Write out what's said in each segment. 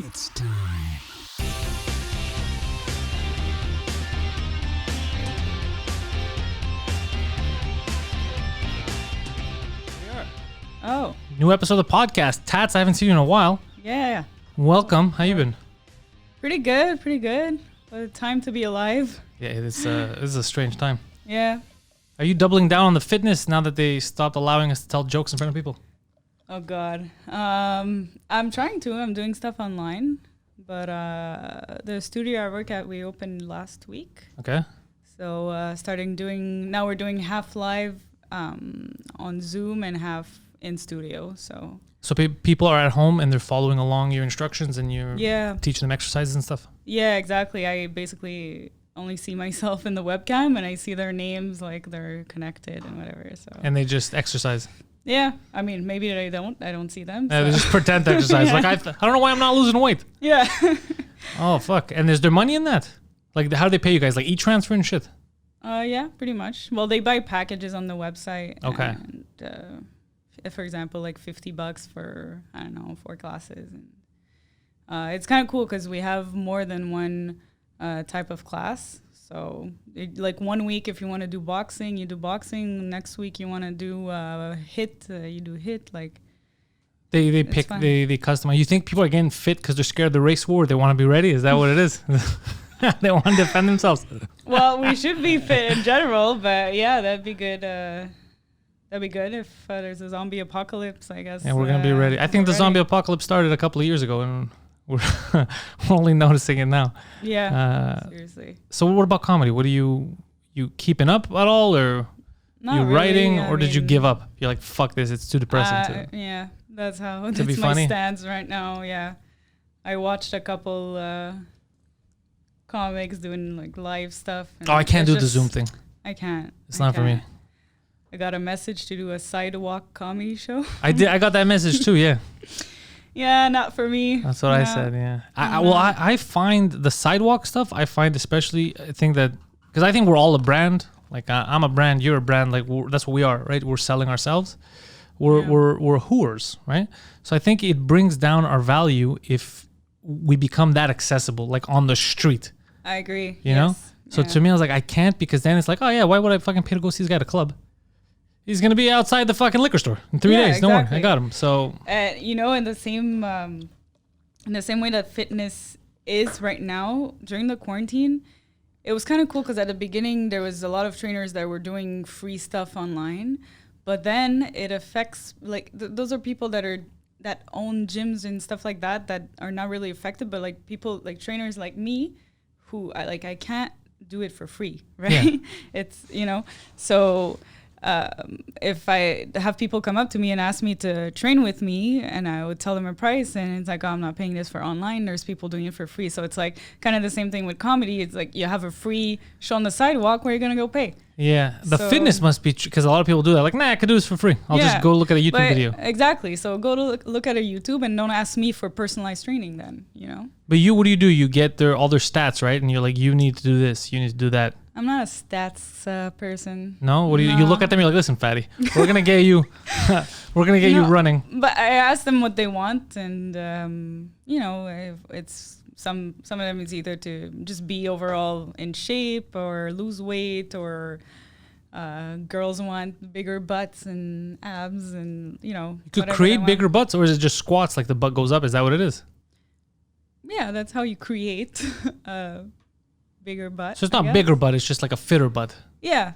It's time. Oh, New episode of the podcast. Tats, I haven't seen you in a while. yeah. Welcome. How you been? Pretty good, pretty good. Time to be alive. Yeah, this is a strange time. Yeah. Are you doubling down on the fitness now that they stopped allowing us to tell jokes in front of people? Oh, God. I'm trying to. I'm doing stuff online. But the studio I work at, we opened last week. Okay. So now we're doing half live on Zoom and half in studio. So People are at home and they're following along your instructions and you're yeah. teaching them exercises and stuff? Yeah, exactly. I basically only see myself in the webcam and I see their names like they're connected and whatever. So And they just exercise? yeah. I mean, maybe I don't see them. Yeah, So. they just pretend to exercise. Yeah. Like, I don't know why I'm not losing weight. Yeah. Oh, fuck. And is there money in that? Like, how do they pay you guys? Like, e-transfer and shit? Yeah, pretty much. Well, they buy packages on the website. Okay. And, for example, like $50 for, I don't know, 4 classes. And it's kind of cool because we have more than one type of class. So, like 1 week, if you want to do boxing, you do boxing. Next week, you want to do HIIT, you do HIIT. Like, They pick, fun. they customize. You think people are getting fit because they're scared of the race war? They want to be ready? Is that what it is? They want to defend themselves. well, we should be fit in general, but yeah, that'd be good. That'd be good if there's a zombie apocalypse, I guess. Yeah, we're going to be ready. I think the zombie apocalypse started a couple of years ago and we're only noticing it now. Yeah, seriously. So what about comedy? What are you keeping up at all, or Not you really, writing, I or did you mean, give up? You're like, fuck this, it's too depressing. Yeah, that's how to be that's my funny? stance right now. Yeah, I watched a couple comics doing like live stuff. And I can't it's do the Zoom thing. I can't. It's I not for me. can't. I got a message to do a sidewalk comedy show. I got that message too. Yeah, Yeah, not for me. that's what I said. Yeah. I find the sidewalk stuff. I find especially. I think that because I think we're all a brand. Like I'm a brand, you're a brand. Like that's what we are, right? We're selling ourselves. We're hooers, right? So I think it brings down our value if we become that accessible, like on the street. I agree. You know? Yes. So to me, I was like, I can't, because then it's like, oh yeah, why would I fucking pay to go see this guy at a club? He's gonna be outside the fucking liquor store in 3 days. Don't worry, I got him. So you know, in the same way that fitness is right now during the quarantine, it was kind of cool because at the beginning there was a lot of trainers that were doing free stuff online, but then it affects like those are people that own gyms and stuff like that are not really affected, but like people like trainers like me who I can't do it for free, right? Yeah. It's, you know, so if I have people come up to me and ask me to train with me, and I would tell them a price, and it's like, oh, I'm not paying this for online. There's people doing it for free. So it's like kind of the same thing with comedy. It's like you have a free show on the sidewalk, where you're going to go pay. yeah, the So- fitness must be, because a lot of people do that. Like, nah, I could do this for free. I'll just go look at a YouTube but video. Exactly. So go to look at a YouTube and don't ask me for personalized training then, you know? But what do? You get all their stats, right? And you're like, you need to do this, you need to do that. I'm not a stats person. No? What do you No. you look at them, you're like, listen, fatty, we're gonna get you you No. running. But I ask them what they want, and you know, if it's some of them is either to just be overall in shape or lose weight, or girls want bigger butts and abs, and you know. You could whatever they create want. bigger butts, or is it just squats, like the butt goes up? Is that what it is? Yeah, that's how you create a bigger butt. So it's I not guess. bigger butt, it's just like a fitter butt. Yeah,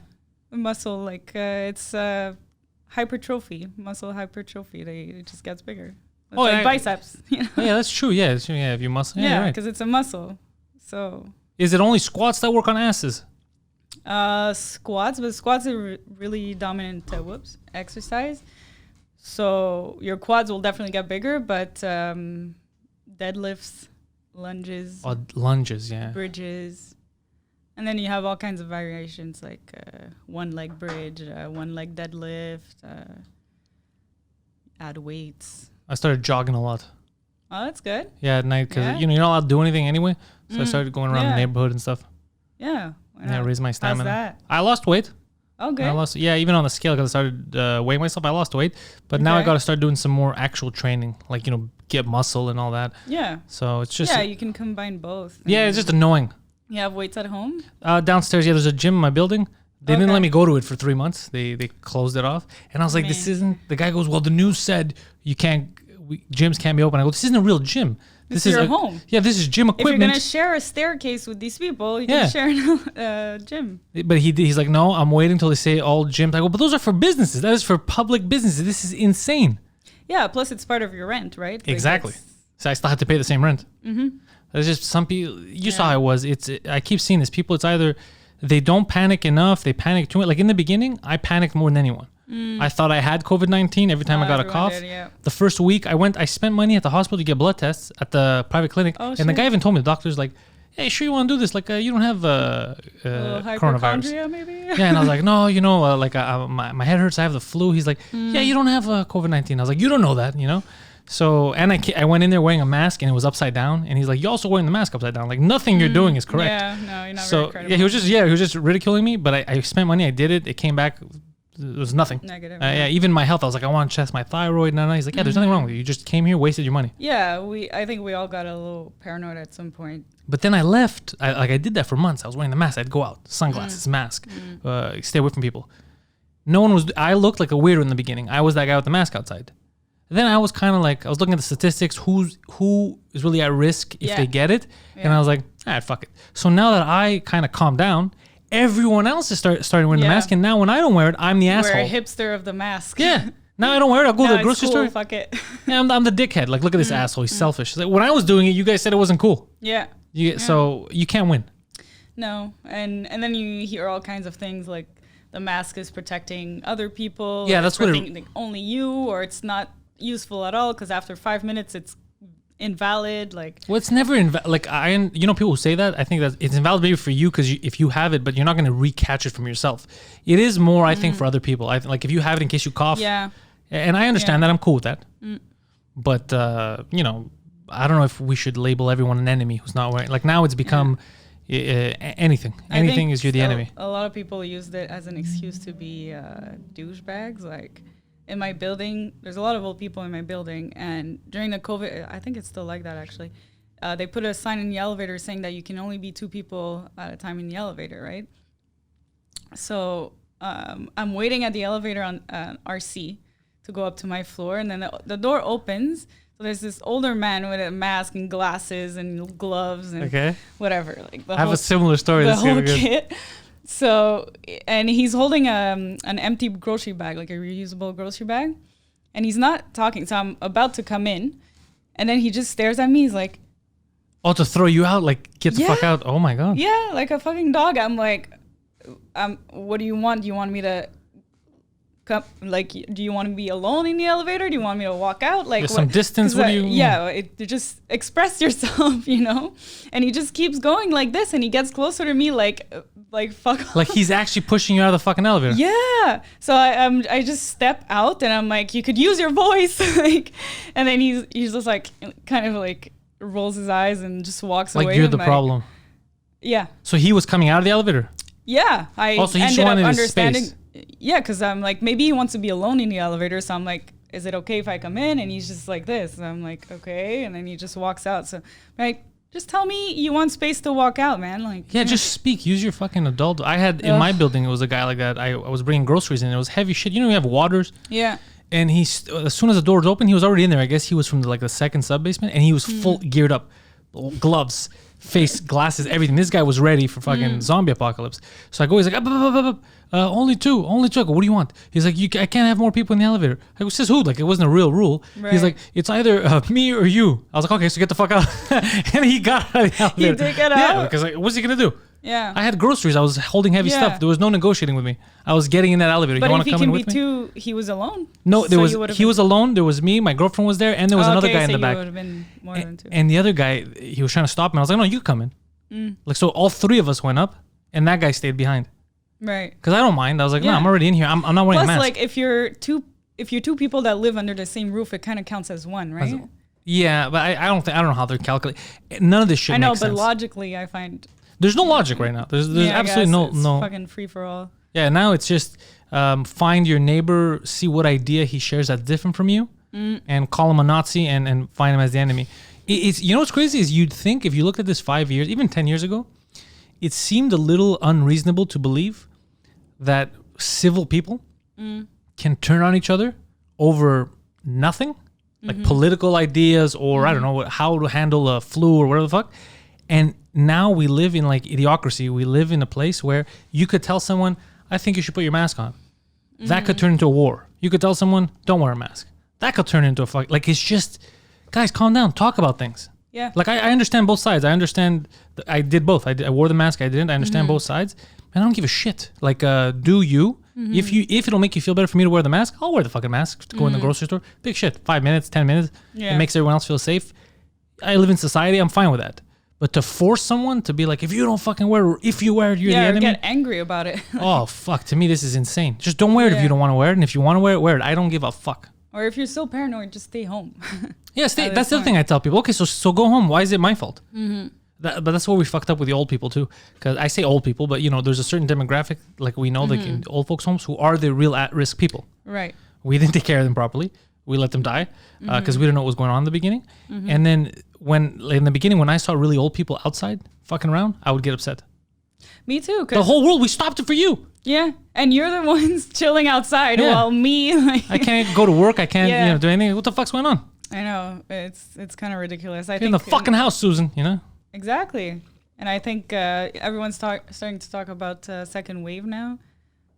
muscle, like it's hypertrophy, muscle hypertrophy. It just gets bigger. It's Oh, like yeah. biceps. You know? Oh, yeah, that's true. Yeah, yeah, if you muscle. Yeah, Yeah, you're right. because it's a muscle. So Is it only squats that work on asses? squats, but squats are really dominant exercise. So your quads will definitely get bigger, but deadlifts, lunges, Oh, lunges, yeah. bridges, and then you have all kinds of variations like one leg bridge, one leg deadlift, add weights. I started jogging a lot. Oh, that's good. Yeah, at night, because Yeah. you're not allowed to do anything anyway. So I started going around the Yeah. neighborhood and stuff. Yeah. Why Yeah, not? raise my stamina. that? I lost weight. Oh, good. I lost, even on the scale, because I started weighing myself, I lost weight. But now I Okay. got to start doing some more actual training, like, get muscle and all that. Yeah. So it's just you can combine both. yeah, it's just annoying. You have weights at home? Downstairs, yeah, there's a gym in my building. They didn't Okay. let me go to it for 3 months. They closed it off, and I was like, this isn't. The guy goes, well, the news said you can't. Gyms can't be open. I go, this isn't a real gym. This is your home. Yeah, this is gym equipment. If you're gonna share a staircase with these people, you can share a gym. But he's like, no, I'm waiting until they say all gyms. I go, but those are for businesses. That is for public businesses. This is insane. Yeah, plus it's part of your rent, right? Like Exactly. So I still have to pay the same rent. Mm-hmm. There's just some people. You saw how it was. I keep seeing this. People, it's either they don't panic enough, they panic too much. Like in the beginning, I panicked more than anyone. I thought I had COVID-19 every time I got a cough. The first week I spent money at the hospital to get blood tests at the private clinic. Oh, and the guy even told me, the doctor's like, hey, sure you want to do this? Like, you don't have coronavirus. Hypochondria, maybe? Yeah, and I was like, no, my head hurts. I have the flu. He's like, yeah, you don't have COVID-19. I was like, you don't know that, So, and I went in there wearing a mask and it was upside down. And he's like, you're also wearing the mask upside down. Like nothing you're doing is correct. Yeah, no, you're not So very credible. he was just ridiculing me. But I spent money. I did it. It came back. It was nothing. Negative. Yeah, even my health. I was like, I want to test my thyroid. No. He's like, yeah, there's nothing wrong with you. You just came here, wasted your money. Yeah, I think we all got a little paranoid at some point. But then I left. I did that for months. I was wearing the mask. I'd go out, sunglasses, mask, stay away from people. No one was. I looked like a weirdo in the beginning. I was that guy with the mask outside. Then I was kind of like, I was looking at the statistics, who is really at risk if they get it. Yeah. And I was like, fuck it. So now that I kind of calmed down, everyone else is starting wearing the mask. And now when I don't wear it, I'm the asshole. We're a hipster of the mask. Yeah. Now I don't wear it. I'll go to the grocery store. Fuck it. Yeah, I'm the dickhead. Like, look at this asshole. He's selfish. Like, when I was doing it, you guys said it wasn't cool. Yeah. So you can't win. No. And then you hear all kinds of things like the mask is protecting other people. Yeah, that's what only you, or it's not useful at all because after 5 minutes it's invalid. Like, well, it's never people who say that. I think that it's invalid maybe for you because if you have it, but you're not going to recatch it from yourself. It is more, I think, for other people. Like if you have it in case you cough. Yeah. And I understand that. I'm cool with that. But I don't know if we should label everyone an enemy who's not wearing. Like now it's become anything. Anything is you're the enemy. A lot of people used it as an excuse to be douchebags. Like, in my building, there's a lot of old people in my building, and during the COVID, I think it's still like that actually, they put a sign in the elevator saying that you can only be 2 people at a time in the elevator, right? So I'm waiting at the elevator on RC to go up to my floor, and then the door opens. So there's this older man with a mask and glasses and gloves and whatever. Like I have a similar story. The whole kit. So, and he's holding an empty grocery bag, like a reusable grocery bag, and he's not talking. So I'm about to come in, and then he just stares at me. He's like, "Oh, to throw you out? Like get the fuck out? Oh my god!" Yeah, like a fucking dog. I'm like, what do you want? Do you want me to come? Like, do you want to be alone in the elevator? Do you want me to walk out? Like, some distance. What do you? Yeah, just express yourself, And he just keeps going like this, and he gets closer to me, like fuck off. Like he's actually pushing you out of the fucking elevator. Yeah. So I just step out, and I'm like, you could use your voice, like, and then he's just like kind of like rolls his eyes and just walks away. Like you're the problem. Yeah. So he was coming out of the elevator. Yeah. I also ended up understanding. Space. Yeah, because I'm like, maybe he wants to be alone in the elevator, so I'm like, is it okay if I come in? And he's just like this, and I'm like, okay, and then he just walks out. So like, just tell me you want space to walk out, man. Like, yeah, just speak. Use your fucking adult. I had in my building, it was a guy like that. I was bringing groceries in. It was heavy shit. We have waters. Yeah. And as soon as the door was open, he was already in there. I guess he was from the second sub basement, and he was full geared up, gloves, face, glasses, everything. This guy was ready for fucking zombie apocalypse. So I go, he's like, only two. I go, what do you want? He's like, I can't have more people in the elevator. I go, says who? Like, it wasn't a real rule. Right. He's like, it's either me or you. I was like, okay, so get the fuck out. And he got out of the elevator. He did get out? Yeah, because like, what's he going to do? Yeah. I had groceries. I was holding heavy stuff. There was no negotiating with me. I was getting in that elevator. But you want to come in with me? Two, he was alone? No, he was alone. There was me. My girlfriend was there. And there was another guy in the back. Would have been more than 2. And the other guy, he was trying to stop me. I was like, no, you come in. Like, so all 3 of us went up, and that guy stayed behind. Right. Because I don't mind. I was like, no, I'm already in here. I'm not wearing a mask. Plus, like, if you're two people that live under the same roof, it kind of counts as one, right? Yeah, but I don't know how they're calculating. None of this shit makes sense. I know, but logically, I find there's no logic right now. There's absolutely no fucking free for all. Yeah, now it's just find your neighbor, see what idea he shares that's different from you, and call him a Nazi and find him as the enemy. It's you know what's crazy is you'd think if you looked at this 5 years, even 10 years ago, it seemed a little unreasonable to believe that civil people can turn on each other over nothing, like political ideas or I don't know how to handle a flu or whatever the fuck. And now we live in like idiocracy. We live in a place where you could tell someone, I think you should put your mask on. That could turn into a war. You could tell someone, don't wear a mask. That could turn into a fuck. Like it's just, guys, calm down. Talk about things. Yeah. Like I understand both sides. I understand. I did both. I wore the mask. I didn't. I understand both sides. And I don't give a shit. Like, do you? If it'll make you feel better for me to wear the mask, I'll wear the fucking mask to go in the grocery store. Big shit. 5 minutes, 10 minutes. Yeah. It makes everyone else feel safe. I live in society. I'm fine with that. But to force someone to be like, if you don't fucking wear it, or if you wear it, you're the enemy. Or get angry about it. Oh, fuck. To me, this is insane. Just don't wear it if you don't want to wear it. And if you want to wear it, wear it. I don't give a fuck. Or if you're so paranoid, just stay home. Yeah, stay. That's the other thing I tell people. Okay, so go home. Why is it my fault? But that's where we fucked up with the old people too. Because I say old people, but you know, there's a certain demographic, like we know, like in old folks' homes, who are the real at-risk people. Right. We didn't take care of them properly. We let them die because we didn't know what was going on in the beginning. And then in the beginning, when I saw really old people outside fucking around, I would get upset. Me too. The whole world, we stopped it for you. Yeah, and you're the ones chilling outside while me, like, I can't go to work. I can't, do anything. What the fuck's going on? I know it's kind of ridiculous. I Get think in the fucking house, Susan. You know. Exactly, and I think everyone's starting to talk about second wave now.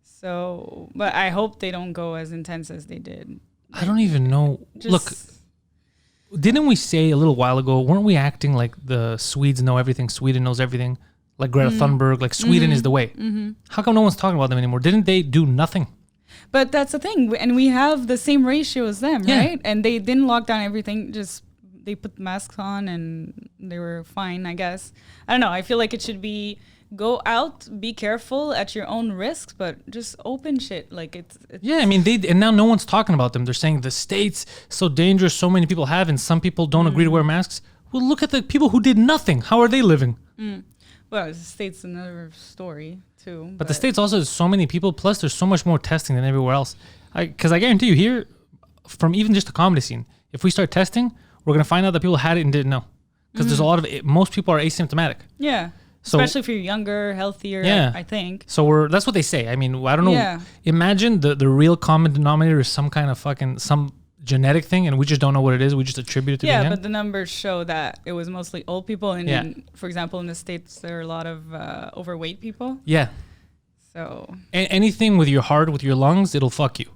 So, but I hope they don't go as intense as they did. I don't even know. Look, didn't we say a little while ago? Weren't we acting like the Swedes know everything? Sweden knows everything. Like Greta Thunberg, like Sweden is the way. How come no one's talking about them anymore? Didn't they do nothing? But that's the thing, and we have the same ratio as them, right? And they didn't lock down everything, just they put masks on and they were fine, I guess. I don't know, I feel like it should be go out, be careful at your own risks, but just open shit. Like it's yeah, I mean, and now no one's talking about them. They're saying the States, so dangerous, so many people have, and some people don't agree to wear masks. Well, look at the people who did nothing. How are they living? Well, the States another story too. But the States also has so many people. Plus, there's so much more testing than everywhere else. Because I guarantee you here, from even just the comedy scene, if we start testing, we're gonna find out that people had it and didn't know. Because there's a lot of it. Most people are asymptomatic. Yeah. So, especially if you're younger, healthier. Yeah. I think. So that's what they say. I mean, I don't know. Yeah. Imagine the real common denominator is some kind of fucking some genetic thing, and we just don't know what it is. We just attribute it to yeah, but the numbers show that it was mostly old people, and for example, in the States, there are a lot of overweight people. Yeah. So anything with your heart, with your lungs, it'll fuck you.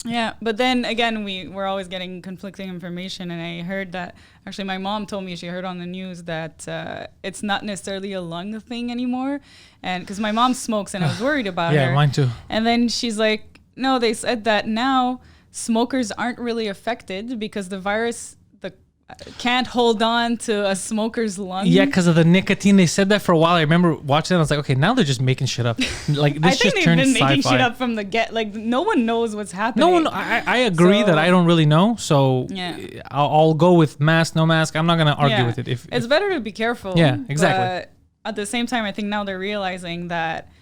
Yeah, but then again, we're always getting conflicting information, and I heard that actually my mom told me she heard on the news that it's not necessarily a lung thing anymore, and because my mom smokes, and I was worried about her. Yeah, mine too. And then she's like, no, they said that now smokers aren't really affected because the virus can't hold on to a smoker's lung. Yeah, because of the nicotine. They said that for a while. I remember watching it. I was like, okay, now they're just making shit up. Like this I think just they've turned been sci-fi. making shit up from the get. Like no one knows what's happening. No one. I agree that I don't really know. So yeah. I'll go with mask, no mask. I'm not gonna argue with it. It's better to be careful. Yeah, exactly. But at the same time, I think now they're realizing that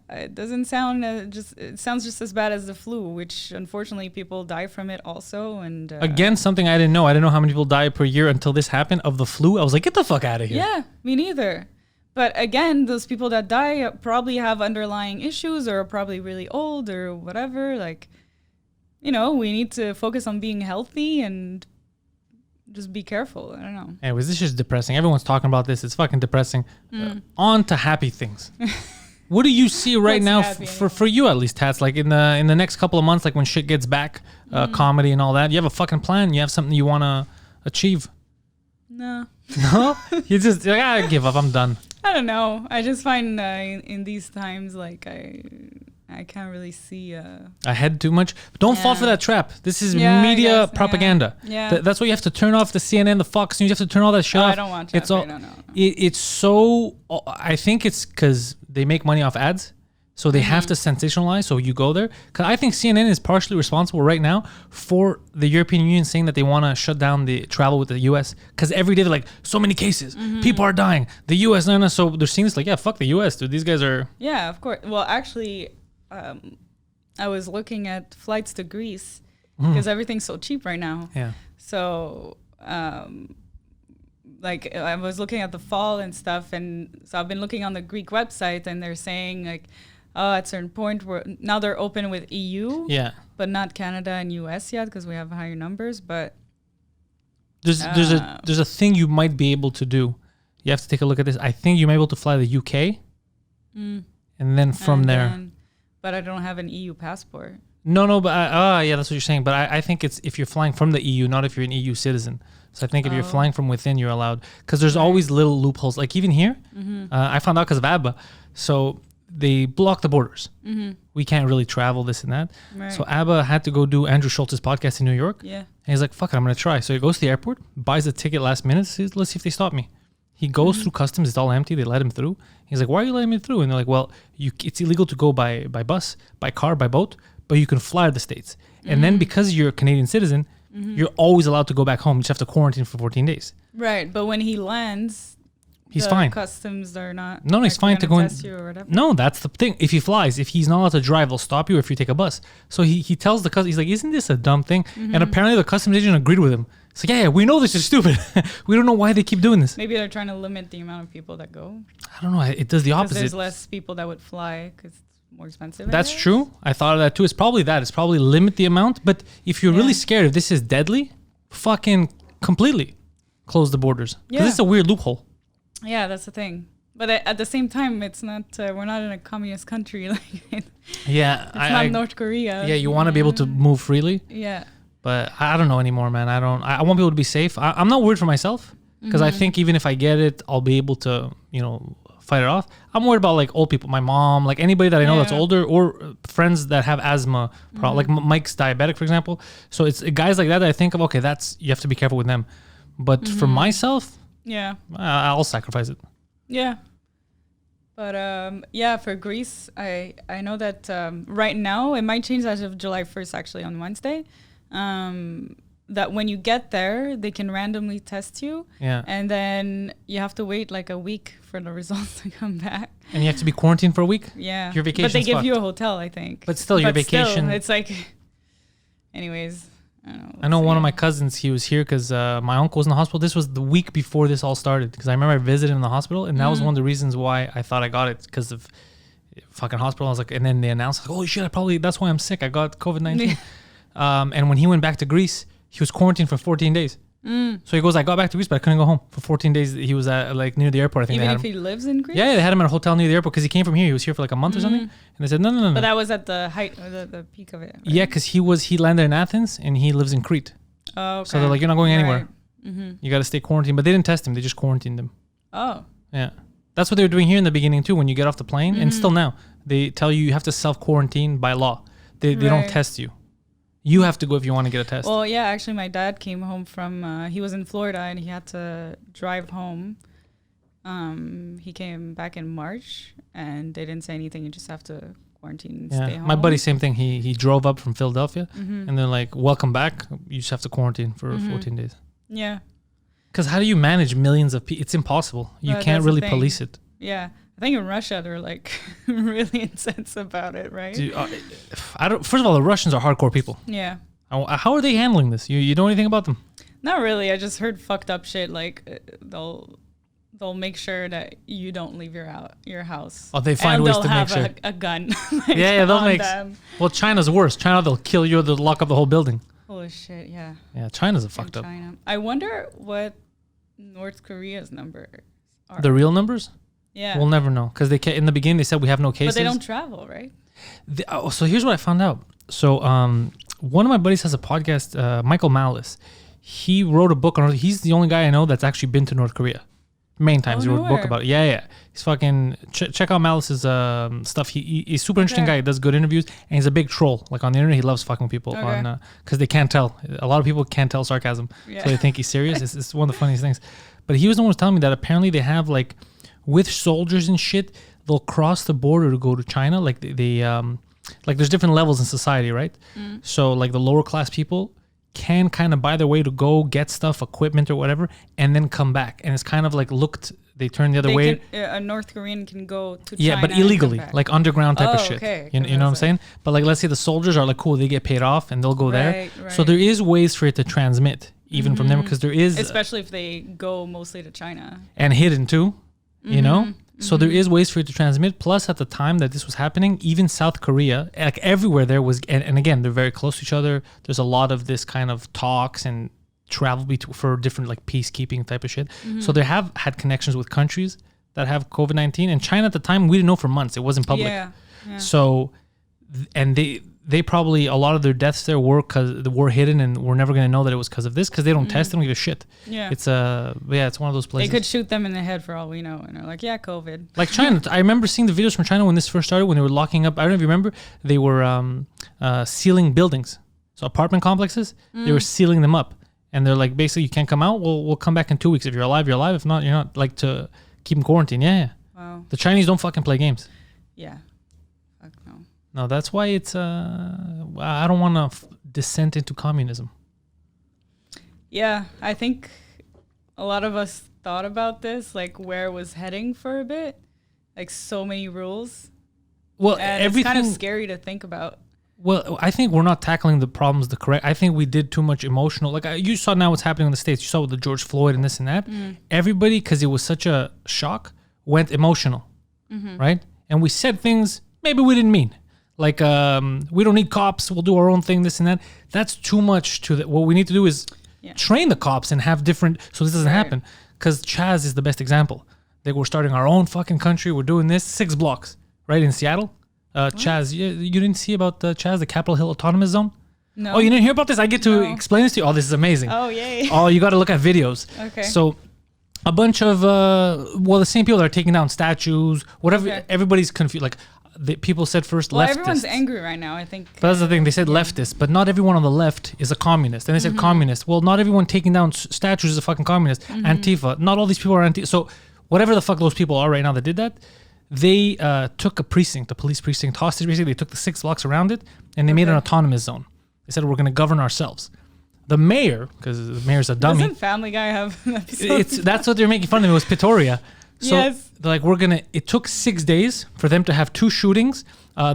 it doesn't sound it sounds just as bad as the flu, which unfortunately people die from it also. And again, something I didn't know. I didn't know how many people die per year until this happened of the flu. I was like, get the fuck out of here. Yeah, me neither. But again, those people that die probably have underlying issues or are probably really old or whatever. Like, you know, we need to focus on being healthy and just be careful. I don't know. Anyways, this is depressing. Everyone's talking about this. It's fucking depressing. On to happy things. What do you see right now for you at least, Tats? Like in the next couple of months, like when shit gets back, comedy and all that. You have a fucking plan. You have something you want to achieve. No. No? You just like, I give up. I'm done. I don't know. I just find in these times like I can't really see ahead too much. But don't fall for that trap. This is media propaganda. Yeah. That's why you have to turn off the CNN, the Fox News. You have to turn all that shit off. I don't want to. It's all. No. It's so. I think it's because they make money off ads, so they have to sensationalize. So you go there. Because I think CNN is partially responsible right now for the European Union saying that they want to shut down the travel with the U.S. Because every day they're like, so many cases, people are dying. The U.S. No. So they're seeing this like, yeah, fuck the U.S. Dude, these guys are. Yeah, of course. Well, actually. I was looking at flights to Greece, because everything's so cheap right now. Yeah. So, like I was looking at the fall and stuff, and so I've been looking on the Greek website, and they're saying like, oh, at a certain point now they're open with EU, but not Canada and US yet because we have higher numbers. But there's a thing you might be able to do. You have to take a look at this. I think you might be able to fly the UK, and then from there. But I don't have an EU passport. No, but yeah, that's what you're saying. But I think it's if you're flying from the EU, not if you're an EU citizen. So I think if you're flying from within, you're allowed. Because there's always little loopholes. Like even here, I found out because of ABBA. So they block the borders. We can't really travel, this and that. Right. So ABBA had to go do Andrew Schultz's podcast in New York. Yeah. And he's like, fuck it, I'm going to try. So he goes to the airport, buys a ticket last minute, says, let's see if they stop me. He goes through customs, it's all empty, they let him through. He's like, why are you letting me through? And they're like, well, it's illegal to go by bus, by car, by boat, but you can fly to the States. And then because you're a Canadian citizen, you're always allowed to go back home. You just have to quarantine for 14 days. Right, but when he lands, he's fine. Customs are not. No, he's fine to go in. You or whatever. No, that's the thing. If he flies, if he's not allowed to drive, they'll stop you. Or if you take a bus, so he tells the customs, he's like, "Isn't this a dumb thing?" And apparently the customs agent agreed with him. It's like, yeah, we know this is stupid. We don't know why they keep doing this. Maybe they're trying to limit the amount of people that go. I don't know. It does the opposite. There's less people that would fly because it's more expensive. That's true. I thought of that too. It's probably that. It's probably limit the amount. But if you're really scared, if this is deadly, fucking completely close the borders. Because it's a weird loophole. Yeah, that's the thing. But at the same time, it's not. We're not in a communist country. Like, it's not North Korea. Yeah, you want to be able to move freely. Yeah. But I don't know anymore, man. I want people to be safe. I'm not worried for myself because I think even if I get it, I'll be able to, fight it off. I'm worried about like old people, my mom, like anybody that I know that's older, or friends that have asthma, like Mike's diabetic, for example. So it's guys like that I think of. Okay, you have to be careful with them. But for myself, I'll sacrifice it. Yeah. But for Greece, I know that right now it might change as of July 1st, actually on Wednesday. That when you get there, they can randomly test you. Yeah. And then you have to wait like a week for the results to come back. And you have to be quarantined for a week? Yeah. Your vacation. But they give you a hotel, I think. But still, your vacation. Still, it's like, anyways, I don't know. I know one of my cousins, he was here because my uncle was in the hospital. This was the week before this all started because I remember I visited him in the hospital, and that was one of the reasons why I thought I got it, because of fucking hospital. I was like, and then they announced, like, holy shit, that's why I'm sick. I got COVID-19. And when he went back to Greece, he was quarantined for 14 days. So he goes, I got back to Greece, but I couldn't go home for 14 days. He was at like near the airport. I think even they had if him. He lives in Greece. Yeah, they had him at a hotel near the airport because he came from here. He was here for like a month or something, and they said no. But that was at the height or the peak of it. Right? Yeah, because he landed in Athens and he lives in Crete. Oh, okay. So they're like, you're not going anywhere. You got to stay quarantined. But they didn't test him. They just quarantined him. Oh. Yeah, that's what they were doing here in the beginning too. When you get off the plane, and still now, they tell you have to self-quarantine by law. They don't test you. You have to go if you want to get a test. Well, yeah, actually, my dad came home from, he was in Florida and he had to drive home. He came back in March and they didn't say anything. You just have to quarantine and stay home. My buddy, same thing. He drove up from Philadelphia and they're like, welcome back. You just have to quarantine for 14 days. Yeah. Because how do you manage millions of people? It's impossible. You can't really police it. Yeah. I think in Russia they're like really intense about it, right? Dude, first of all, the Russians are hardcore people. Yeah. How are they handling this? You know anything about them? Not really. I just heard fucked up shit. Like they'll make sure that you don't leave your house. Oh, they find ways to make sure. A gun. Like, they'll make. Well, China's worse. China, they'll kill you. They'll lock up the whole building. Holy shit! Yeah. Yeah, China's a fucked up. I wonder what North Korea's numbers are. The real numbers? Yeah. We'll never know because in the beginning they said we have no cases. But they don't travel, right? So here's what I found out. So one of my buddies has a podcast, Michael Malice. He wrote a book on. He's the only guy I know that's actually been to North Korea. Main times he wrote a book about it. Yeah. He's fucking check out Malice's stuff. He's a super interesting guy. He does good interviews and he's a big troll. Like on the internet, he loves fucking people on because they can't tell. A lot of people can't tell sarcasm, so they think he's serious. It's one of the funniest things. But he was the one who was telling me that apparently they have like, with soldiers and shit, they'll cross the border to go to China. Like they like there's different levels in society, right? So like the lower class people can kind of buy their way to go get stuff, equipment or whatever, and then come back. And it's kind of like looked they turn the other way. A North Korean can go to China. Yeah, but illegally, like underground type of shit. Okay. You know what I'm saying? But like, let's say the soldiers are like, cool, they get paid off and they'll go there. Right. So there is ways for it to transmit even from them, because there is, especially if they go mostly to China and hidden too. You know. So there is ways for it to transmit. Plus, at the time that this was happening, even South Korea, like everywhere there was, and again, they're very close to each other. There's a lot of this kind of talks and travel for different like peacekeeping type of shit. So they have had connections with countries that have COVID-19. And China at the time, we didn't know for months. It wasn't public. Yeah. So, and they probably, a lot of their deaths there were hidden, and we're never going to know that it was because of this, because they don't test, they don't give a shit. Yeah. It's one of those places. They could shoot them in the head for all we know, and they're like, yeah, COVID. Like China, I remember seeing the videos from China when this first started, when they were locking up. I don't know if you remember, they were sealing buildings. So apartment complexes, they were sealing them up. And they're like, basically, you can't come out. We'll come back in 2 weeks. If you're alive, you're alive. If not, you're not. Like, to keep them quarantined. Yeah. Wow. The Chinese don't fucking play games. Yeah. Fuck no. No, that's why it's, I don't want to descent into communism. Yeah, I think a lot of us thought about this, like where it was heading for a bit. Like so many rules. Well, and everything, it's kind of scary to think about. Well, I think we're not tackling the problems the correct. I think we did too much emotional. Like you saw now what's happening in the States. You saw with the George Floyd and this and that. Everybody, because it was such a shock, went emotional, right? And we said things maybe we didn't mean. Like, we don't need cops. We'll do our own thing, this and that. That's too much to what we need to do is train the cops and have different, so this doesn't happen. Because Chaz is the best example. Like, we're starting our own fucking country. We're doing this 6 blocks, right, in Seattle. Chaz, you didn't see about Chaz, the Capitol Hill Autonomous Zone? No. Oh, you didn't hear about this? I get to explain this to you. Oh, this is amazing. Oh, yay. Oh, you got to look at videos. Okay. So a bunch of, the same people that are taking down statues, whatever, everybody's confused. Like, people said first leftists. Everyone's angry right now, I think. But that's the thing. They said leftists, but not everyone on the left is a communist. And they said communist. Well, not everyone taking down statues is a fucking communist. Antifa. Not all these people are Antifa. So whatever the fuck those people are right now that did that, they took a precinct, a police precinct, hostage precinct. They took the 6 blocks around it, and they made an autonomous zone. They said, we're going to govern ourselves. The mayor, because the mayor's a dummy. Doesn't Family Guy have an episode? That's what they're making fun of. It was Pretoria. So they're like, it took 6 days for them to have 2 shootings.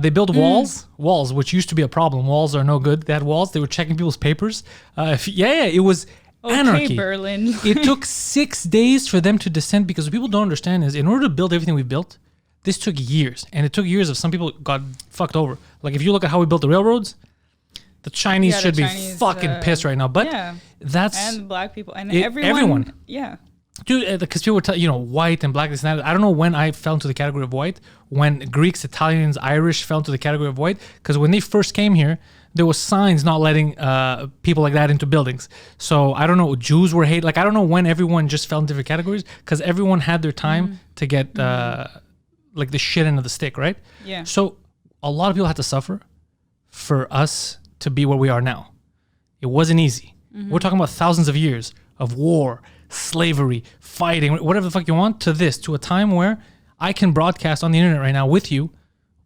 They built walls, which used to be a problem. Walls are no good. They had walls. They were checking people's papers. It was anarchy. Berlin. It took 6 days for them to descend, because what people don't understand is, in order to build everything we built, this took years. And it took years of some people got fucked over. Like, if you look at how we built the railroads, the Chinese should be fucking pissed right now. But that's... And black people. And everyone. Yeah. Dude, because people were white and black, this and that. I don't know when I fell into the category of white, when Greeks, Italians, Irish fell into the category of white. Because when they first came here, there was signs not letting people like that into buildings. So I don't know, Jews were hate. Like, I don't know when everyone just fell into different categories, because everyone had their time to get like the shit end of the stick, right? Yeah. So a lot of people had to suffer for us to be where we are now. It wasn't easy. We're talking about thousands of years of war, slavery, fighting, whatever the fuck you want, to a time where I can broadcast on the internet right now with you.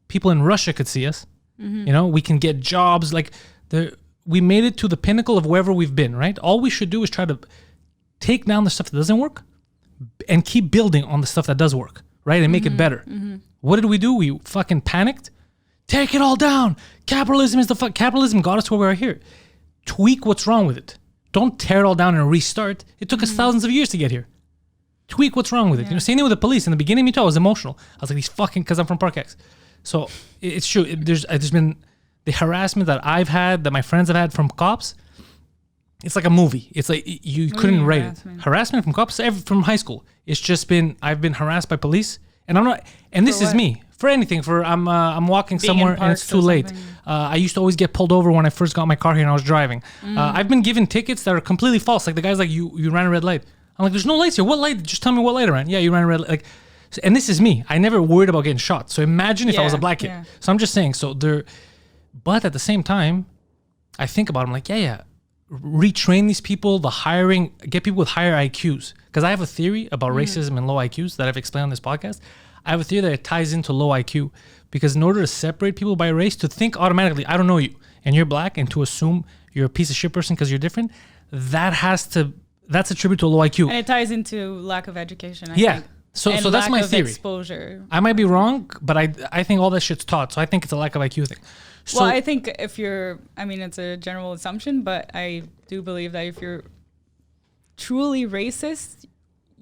People in Russia could see us. We can get jobs. Like, we made it to the pinnacle of wherever we've been, right? All we should do is try to take down the stuff that doesn't work and keep building on the stuff that does work, right? And make it better. What did we do? We fucking panicked. Take it all down. Capitalism is capitalism got us to where we are here. Tweak what's wrong with it. Don't tear it all down and restart. It took us thousands of years to get here. Tweak what's wrong with it. Same thing with the police. In the beginning, me too, I was emotional. I was like, these fucking, because I'm from Park X. So it's true. There's been the harassment that I've had, that my friends have had from cops. It's like a movie. It's like you couldn't rate it. Harassment from cops from high school. It's just been, I've been harassed by police, and I'm not. And this is me for anything. I'm walking somewhere and it's too late. I used to always get pulled over when I first got my car here and I was driving. I've been given tickets that are completely false. Like, the guy's like, you ran a red light. I'm like, there's no lights here. What light? Just tell me what light I ran. Yeah, you ran a red light. Like, and this is me. I never worried about getting shot. So imagine if I was a black kid. So I'm just saying. But at the same time, I think about it. I'm like, retrain these people, the hiring, get people with higher IQs. Because I have a theory about racism and low IQs that I've explained on this podcast. I have a theory that it ties into low IQ. Because in order to separate people by race, to think automatically, I don't know you, and you're black, and to assume you're a piece of shit person because you're different, that's a tribute to a low IQ. And it ties into lack of education, I think. So and so that's lack my of theory. exposure. I might be wrong, but I think all that shit's taught. So I think it's a lack of IQ thing. So Well, I think if you're, I mean, it's a general assumption, but I do believe that if you're truly racist,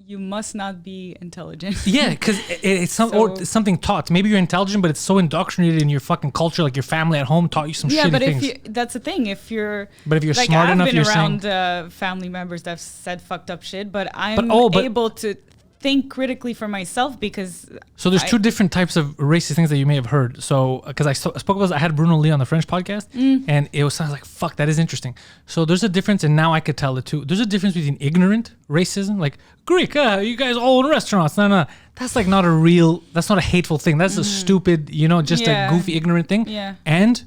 you must not be intelligent. yeah, because it's So- something taught. Maybe you're intelligent, but it's so indoctrinated in your fucking culture. Like your family at home taught you some Yeah, shitty but things. if you, that's the thing. If you're, But if you're like, smart I've enough, been you're saying. around family members that have said fucked up shit, but I'm but- able to think critically for myself because. So there's I- two different types of racist things that you may have heard. So because I spoke about, I had Bruno Lee on the French podcast, and it was, I was like, "Fuck, that is interesting." So there's a difference, and now I could tell it too. There's a difference between ignorant racism, like Greek, you guys all own restaurants. No, that's like not a real. That's not a hateful thing. That's a stupid, just Yeah. a goofy, ignorant thing. Yeah. And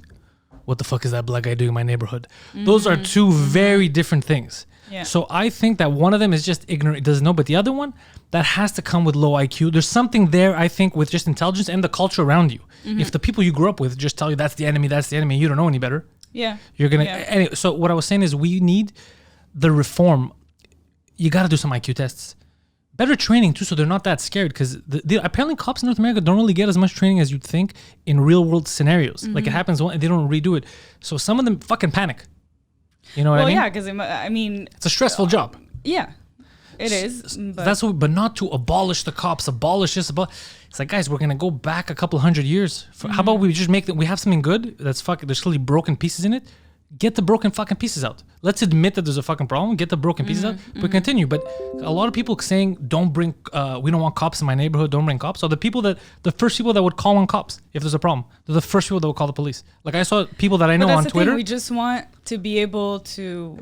what the fuck is that black guy doing in my neighborhood? Those are two very different things. Yeah. So I think that one of them is just ignorant, doesn't know, but the other one, that has to come with low IQ. There's something there, I think, with just intelligence and the culture around you. If the people you grew up with just tell you that's the enemy, you don't know any better. Yeah. You're gonna. Yeah. Anyway, so what I was saying is we need the reform. You got to do some IQ tests. Better training too, so they're not that scared. Because apparently cops in North America don't really get as much training as you'd think in real world scenarios. Like it happens, they don't redo it. So some of them fucking panic. You know what I Well, mean? yeah, because I mean, It's a stressful job. yeah, it is. But That's what, but not to abolish the cops, abolish this, it's like, guys, we're gonna go back a couple hundred years. How about we just make that we have something good that's fucking, there's clearly broken pieces in it. Get the broken fucking pieces out. Let's admit that there's a fucking problem. Get the broken pieces out. But continue. But a lot of people saying, "Don't bring, we don't want cops in my neighborhood. Don't bring cops." Are the first people that would call on cops if there's a problem. They're the first people that would call the police. Like I saw people that I know that's on the Twitter. thing. We just want to be able to.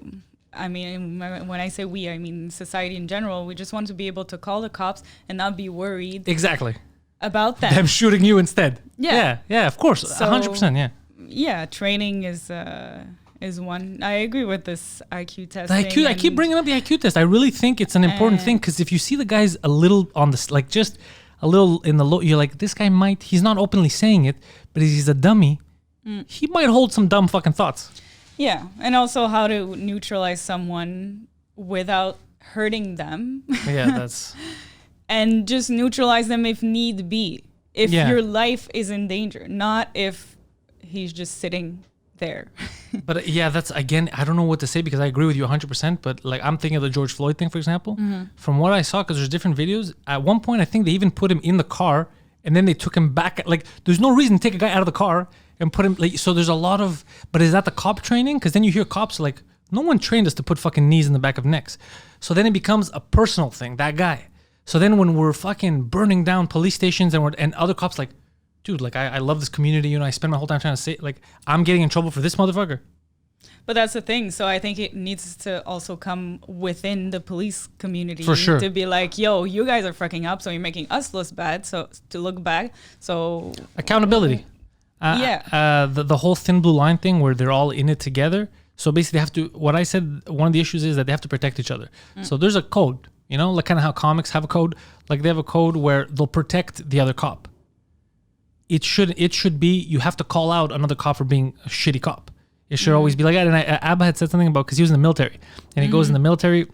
I mean, when I say we, I mean society in general. We just want to be able to call the cops and not be worried Exactly. about them. Them shooting you instead. Yeah. Yeah. Of course. So- 100%. Yeah. Yeah, training is one. I agree with this IQ test. The IQ, I keep bringing up the IQ test. I really think it's an important thing because if you see the guy's a little on this, like just a little in the low, you're like, this guy might, he's not openly saying it, but he's a dummy. He might hold some dumb fucking thoughts. Yeah, and also how to neutralize someone without hurting them. Yeah, that's. And just neutralize them if need be. If Yeah. your life is in danger, not if he's just sitting there. But yeah, that's again, I don't know what to say because I agree with you 100%. But like, I'm thinking of the George Floyd thing, for example. From what I saw, because there's different videos, at one point, I think they even put him in the car and then they took him back. Like, there's no reason to take a guy out of the car and put him, like, so there's a lot of, but is that the cop training? Because then you hear cops like, no one trained us to put fucking knees in the back of necks. So then it becomes a personal thing, that guy. So then when we're fucking burning down police stations and other cops like, dude, like I love this community, I spend my whole time trying to say, like, I'm getting in trouble for this motherfucker. But that's the thing. So I think it needs to also come within the police community. For sure. To be like, yo, you guys are fucking up, so you're making us look bad. So to look bad. So Accountability. The whole thin blue line thing where they're all in it together. So basically they have to, what I said, one of the issues is that they have to protect each other. So there's a code, like kind of how comics have a code. Like they have a code where they'll protect the other cop. It should be, you have to call out another cop for being a shitty cop. It should always be like that. And Abba had said something about, because he was in the military. And he goes in the military,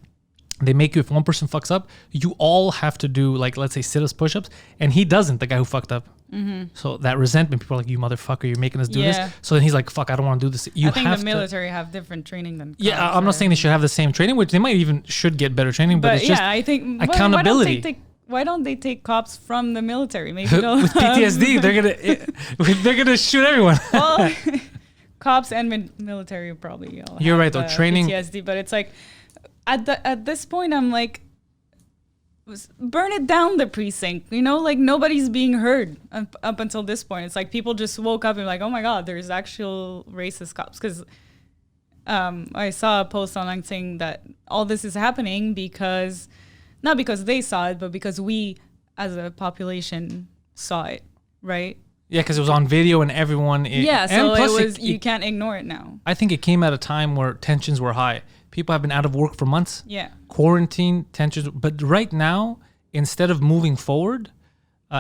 they make you, if one person fucks up, you all have to do, like, let's say sit-ups, push-ups. And he doesn't, the guy who fucked up. So that resentment, people are like, you motherfucker, you're making us do this. So then he's like, fuck, I don't want to do this. I think the military have different training than Yeah, cops, I'm not saying they should have the same training, which they might even should get better training, but it's just I think accountability. Why don't they take cops from the military? Maybe with PTSD, they're gonna shoot everyone. Well, cops and military probably all You're have, right, though, training- PTSD, but it's like at this point I'm like, burn it down, the precinct, like nobody's being heard up until this point. It's like people just woke up and like, oh my god, there's actual racist cops. Because I saw a post online saying that all this is happening because not because they saw it, but because we as a population saw it, right? Yeah, because it was on video and everyone. So and plus it was. You can't ignore it now. I think it came at a time where tensions were high. People have been out of work for months. Yeah. Quarantine, tensions. But right now, instead of moving forward,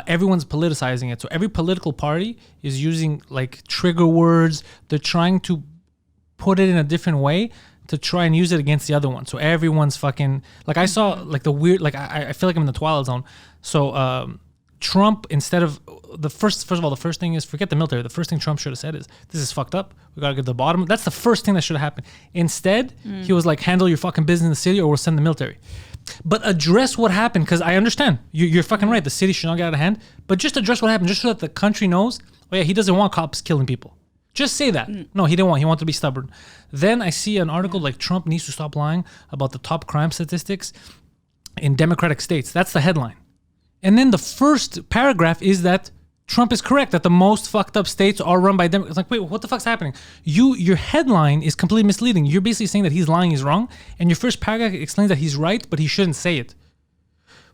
everyone's politicizing it. So every political party is using like trigger words. They're trying to put it in a different way to try and use it against the other one. So everyone's fucking like I saw like the weird like I feel like I'm in the Twilight Zone. So Trump, instead of first of all, the first thing is forget the military. The first thing Trump should have said is this is fucked up. We gotta get to the bottom. That's the first thing that should have happened. Instead, he was like, handle your fucking business in the city or we'll send the military. But address what happened, because I understand you're fucking right. The city should not get out of hand. But just address what happened, just so that the country knows. Oh yeah, he doesn't want cops killing people. Just say that. No, he didn't want. He wanted to be stubborn. Then I see an article like Trump needs to stop lying about the top crime statistics in Democratic states. That's the headline. And then the first paragraph is that Trump is correct that the most fucked up states are run by Democrats. It's like, wait, what the fuck's happening? Your headline is completely misleading. You're basically saying that he's lying, he's wrong, and your first paragraph explains that he's right, but he shouldn't say it.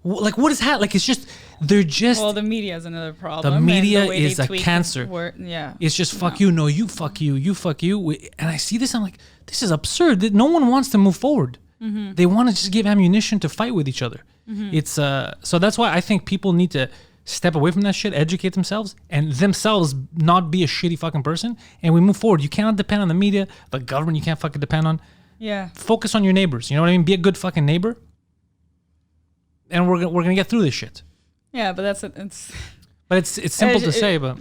Like, what is that? Like, it's just, they're just... Well, the media is another problem. The media is a cancer. Yeah. It's just fuck you, no, you fuck you, you fuck you. And I see this, I'm like, this is absurd. No one wants to move forward. They want to just give ammunition to fight with each other. It's so that's why I think people need to step away from that shit, educate themselves, and themselves not be a shitty fucking person, and we move forward. You cannot depend on the media, the government you can't fucking depend on. Yeah. Focus on your neighbors. You know what I mean? Be a good fucking neighbor. And we're gonna get through this shit. Yeah, but it's simple to say, but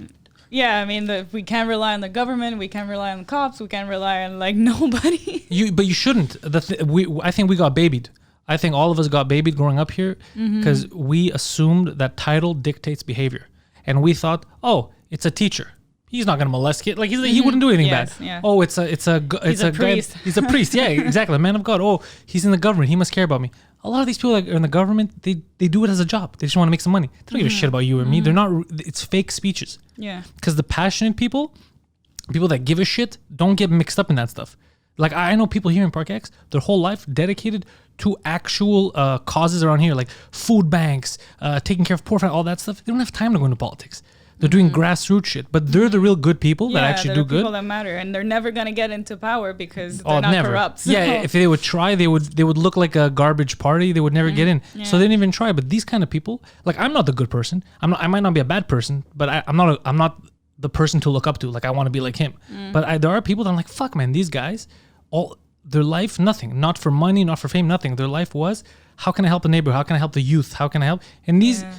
yeah, I mean, we can't rely on the government, we can't rely on the cops, we can't rely on like nobody. But you shouldn't. I think we got babied. I think all of us got babied growing up here because we assumed that title dictates behavior, and we thought, oh, it's a teacher. He's not gonna molest kids. Like he wouldn't do anything bad. Yeah. Oh, it's a priest. He's a priest. Yeah, exactly. A man of God. Oh, he's in the government. He must care about me. A lot of these people that are in the government, they do it as a job. They just want to make some money. They don't give a shit about you or me. They're not. It's fake speeches. Yeah. Because the passionate people that give a shit, don't get mixed up in that stuff. Like I know people here in Park X, their whole life dedicated to actual causes around here, like food banks, taking care of poor family, all that stuff. They don't have time to go into politics. They're doing grassroots shit, but they're the real good people that actually do good. People that matter, and they're never gonna get into power because they're not corrupt. So. Yeah, if they would try, they would look like a garbage party. They would never get in. Yeah. So they didn't even try. But these kind of people, like I'm not the good person. I might not be a bad person, but I'm not the person to look up to. Like I want to be like him. But there are people that I'm like, fuck, man. These guys, all their life, nothing. Not for money, not for fame, nothing. Their life was, how can I help a neighbor? How can I help the youth? How can I help? And these. Yeah.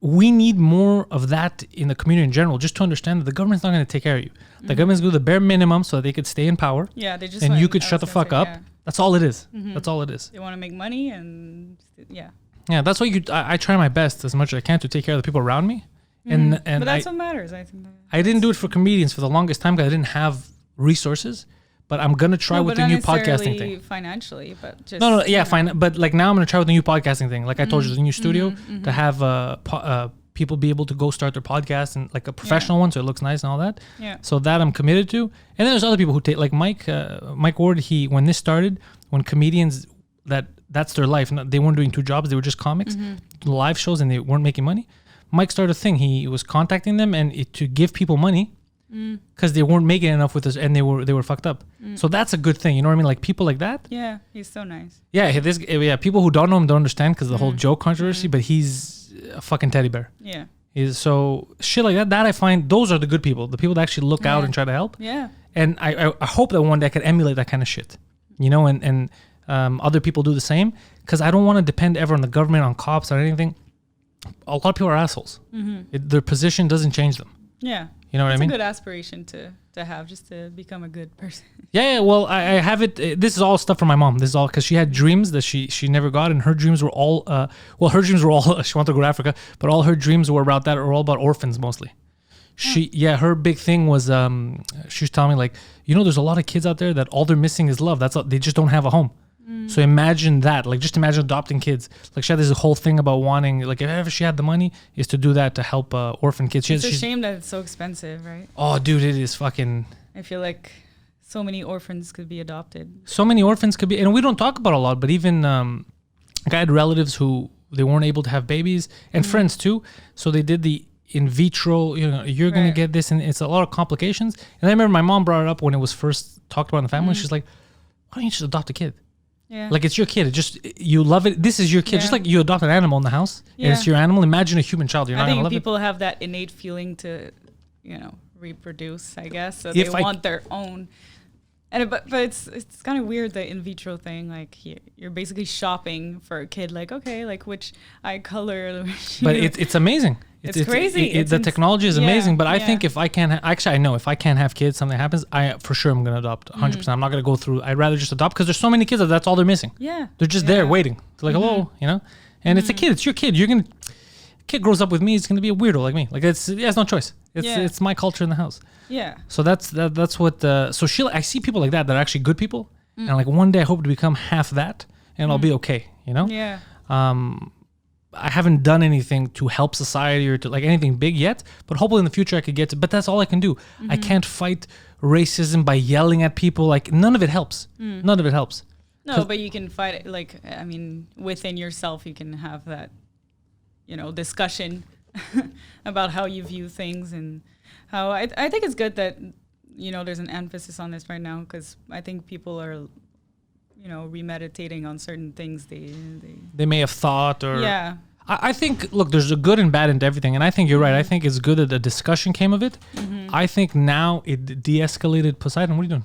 We need more of that in the community in general, just to understand that the government's not going to take care of you. The government's going to do the bare minimum so that they could stay in power. Yeah, they just and you could shut the fuck up. Yeah. That's all it is. That's all it is. They want to make money and yeah. Yeah, that's why I try my best as much as I can to take care of the people around me. And but that's what matters. I think. I didn't do it for comedians for the longest time because I didn't have resources. But I'm gonna try with the new podcasting thing. Financially, but just fine. But like now I'm gonna try with the new podcasting thing. Like I told you, the new studio to have people be able to go start their podcast and like a professional one, so it looks nice and all that. Yeah. So that I'm committed to. And then there's other people who take like Mike Ward. When this started, when comedians that's their life. They weren't doing two jobs. They were just comics, live shows, and they weren't making money. Mike started a thing. He was contacting them to give people money. Because they weren't making enough with us and they were fucked up. So that's a good thing, you know what I mean? Like people like that. Yeah, he's so nice. Yeah, people who don't know him don't understand because of the whole joke controversy, but he's a fucking teddy bear. Yeah. He's so shit like that I find those are the good people, the people that actually look out and try to help. Yeah. And I hope that one day I could emulate that kind of shit, you know, and other people do the same, because I don't want to depend ever on the government, on cops or anything. A lot of people are assholes. Their position doesn't change them. Yeah. You know what I mean? It's a good aspiration to have, just to become a good person. Yeah. Well, I have it. This is all stuff from my mom. This is all because she had dreams that she never got, and her dreams were all. Her dreams were all. She wanted to go to Africa, but all her dreams were about that. Or all about orphans mostly. Her big thing was. She was telling me like, there's a lot of kids out there that all they're missing is love. That's all, they just don't have a home. So imagine that, like just imagine adopting kids. Like she had this whole thing about wanting, like if ever she had the money, is to do that to help orphan kids. It's a shame that it's so expensive, right? Oh, dude, it is fucking. I feel like so many orphans could be adopted. So many orphans could be, and we don't talk about a lot, but even like I had relatives who they weren't able to have babies and friends too. So they did the in vitro, you're going to get this, and it's a lot of complications. And I remember my mom brought it up when it was first talked about in the family. She's like, why don't you just adopt a kid? Yeah. Like it's your kid. It just, you love it. This is your kid. Just like you adopt an animal in the house and it's your animal. Imagine a human child. You're not going to love it. I think people have that innate feeling to, reproduce, I guess. So they want their own. But it's kind of weird, the in vitro thing. Like you're basically shopping for a kid. Like, okay, like which eye color. But it's amazing. It's crazy. The technology is amazing. But I yeah. think if I can't, actually, I know if I can't have kids, something happens, for sure I'm gonna adopt 100%. I'm not gonna go through. I'd rather just adopt because there's so many kids that's all they're missing. Yeah. They're just there waiting. They're like, hello, you know. And it's a kid. It's your kid. Kid grows up with me. It's gonna be a weirdo like me. Like it's no choice. It's my culture in the house. Yeah. So that's what. So I see people like that are actually good people, and like one day I hope to become half that, and I'll be okay. You know. Yeah. I haven't done anything to help society or to like anything big yet, but hopefully in the future I could get to. But that's all I can do. I can't fight racism by yelling at people. Like none of it helps. None of it helps. No, but you can fight it. Like I mean, within yourself, you can have that, discussion about how you view things and how I think it's good that there's an emphasis on this right now, because I think people are remeditating on certain things they may have thought or yeah. I think look, there's a good and bad into everything, and I think you're right. I think it's good that a discussion came of it. I think now it de-escalated. Poseidon, what are you doing?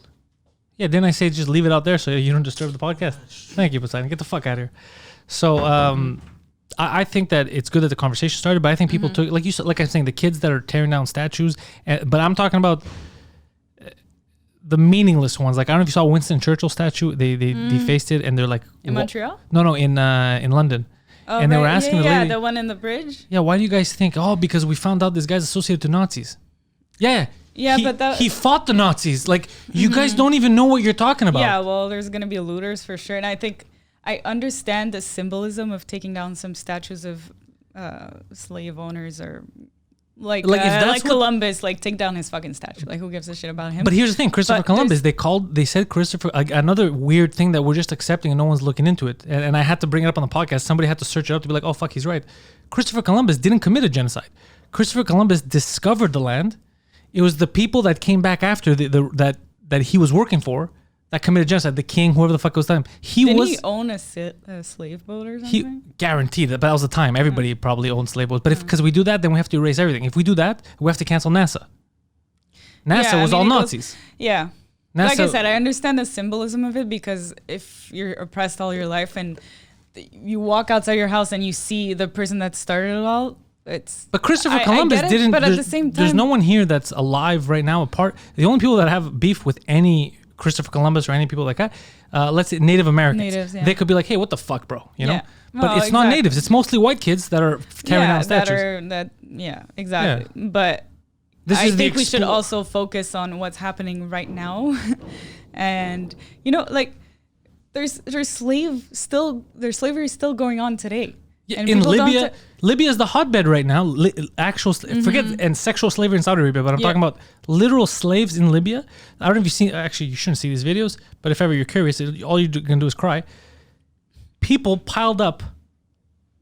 Yeah, didn't I say just leave it out there so you don't disturb the podcast? Thank you, Poseidon. Get the fuck out of here. So I think that it's good that the conversation started, but I think people took, like you said, like I'm saying, the kids that are tearing down statues, but I'm talking about the meaningless ones. Like I don't know if you saw Winston Churchill statue. They defaced it, and they're like in Montreal. No, in London. Oh, and they were asking the lady, the one in the bridge. Yeah, why do you guys think? Oh, because we found out this guy's associated to Nazis. Yeah. Yeah, but he fought the Nazis. Like you guys don't even know what you're talking about. Yeah, well, there's gonna be looters for sure, and I think I understand the symbolism of taking down some statues of slave owners, or like Columbus, like take down his fucking statue. Like who gives a shit about him? But here's the thing, Christopher Columbus. They said Christopher. Like another weird thing that we're just accepting and no one's looking into it. And I had to bring it up on the podcast. Somebody had to search it up to be like, oh fuck, he's right. Christopher Columbus didn't commit a genocide. Christopher Columbus discovered the land. It was the people that came back after that he was working for that committed genocide. The king, whoever the fuck was time. Didn't he own a slave boat or something? He guaranteed that, but that was the time. Everybody probably owned slave boats. But because we do that, then we have to erase everything. If we do that, we have to cancel NASA. NASA was all Nazis. NASA, like I said, I understand the symbolism of it, because if you're oppressed all your life and you walk outside your house and you see the person that started it all, but Christopher Columbus didn't. But at the same time, there's no one here that's alive right now. The only people that have beef with any Christopher Columbus or any people like that, let's say Native Americans, they could be like, "Hey, what the fuck, bro?" You know. But it's not natives. It's mostly white kids that are tearing down statues. Exactly. Yeah. But I think we should also focus on what's happening right now, and like there's slavery still going on today. Yeah, in Libya, Libya is the hotbed right now. Forget and sexual slavery in Saudi Arabia, but I'm talking about literal slaves in Libya. I don't know if you've seen. Actually, you shouldn't see these videos, but if ever you're curious, all you can do is cry. People piled up,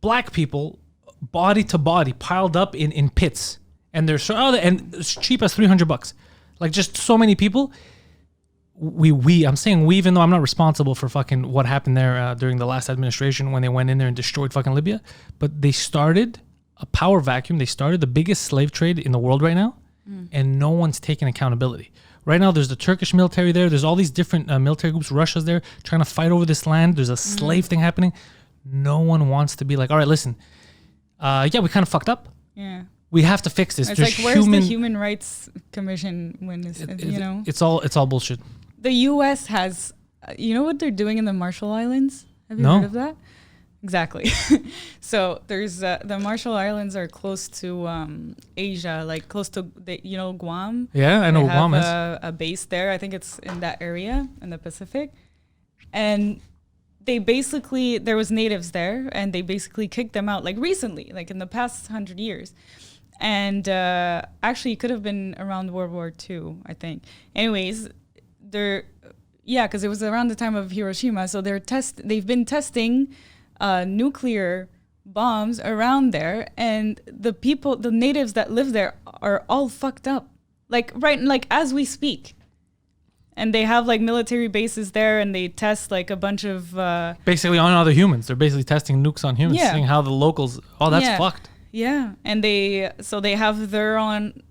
black people, body to body, piled up in pits, and they're and it's cheap as $300. Like just so many people. I'm saying we, even though I'm not responsible for fucking what happened there during the last administration when they went in there and destroyed fucking Libya, but they started a power vacuum. They started the biggest slave trade in the world right now, and no one's taking accountability. Right now, there's the Turkish military there. There's all these different military groups. Russia's there trying to fight over this land. There's a slave thing happening. No one wants to be like, all right, listen, we kind of fucked up. Yeah. We have to fix this. It's like, where's the Human Rights Commission when it's all bullshit. The U.S. has, you know what they're doing in the Marshall Islands? Have you heard of that? Exactly. So there's the Marshall Islands are close to Asia, like close to Guam. Yeah, I know Guam is a base there. I think it's in that area in the Pacific, and there was natives there, and they basically kicked them out like recently, like in the past 100 years. And actually, it could have been around World War II, I think. Anyways. Because it was around the time of Hiroshima, so they've been testing nuclear bombs around there, and the natives that live there are all fucked up, like as we speak, and they have like military bases there, and they test like a bunch of basically on other humans. They're basically testing nukes on humans, seeing how the locals. Oh, that's fucked. Yeah, and they have their own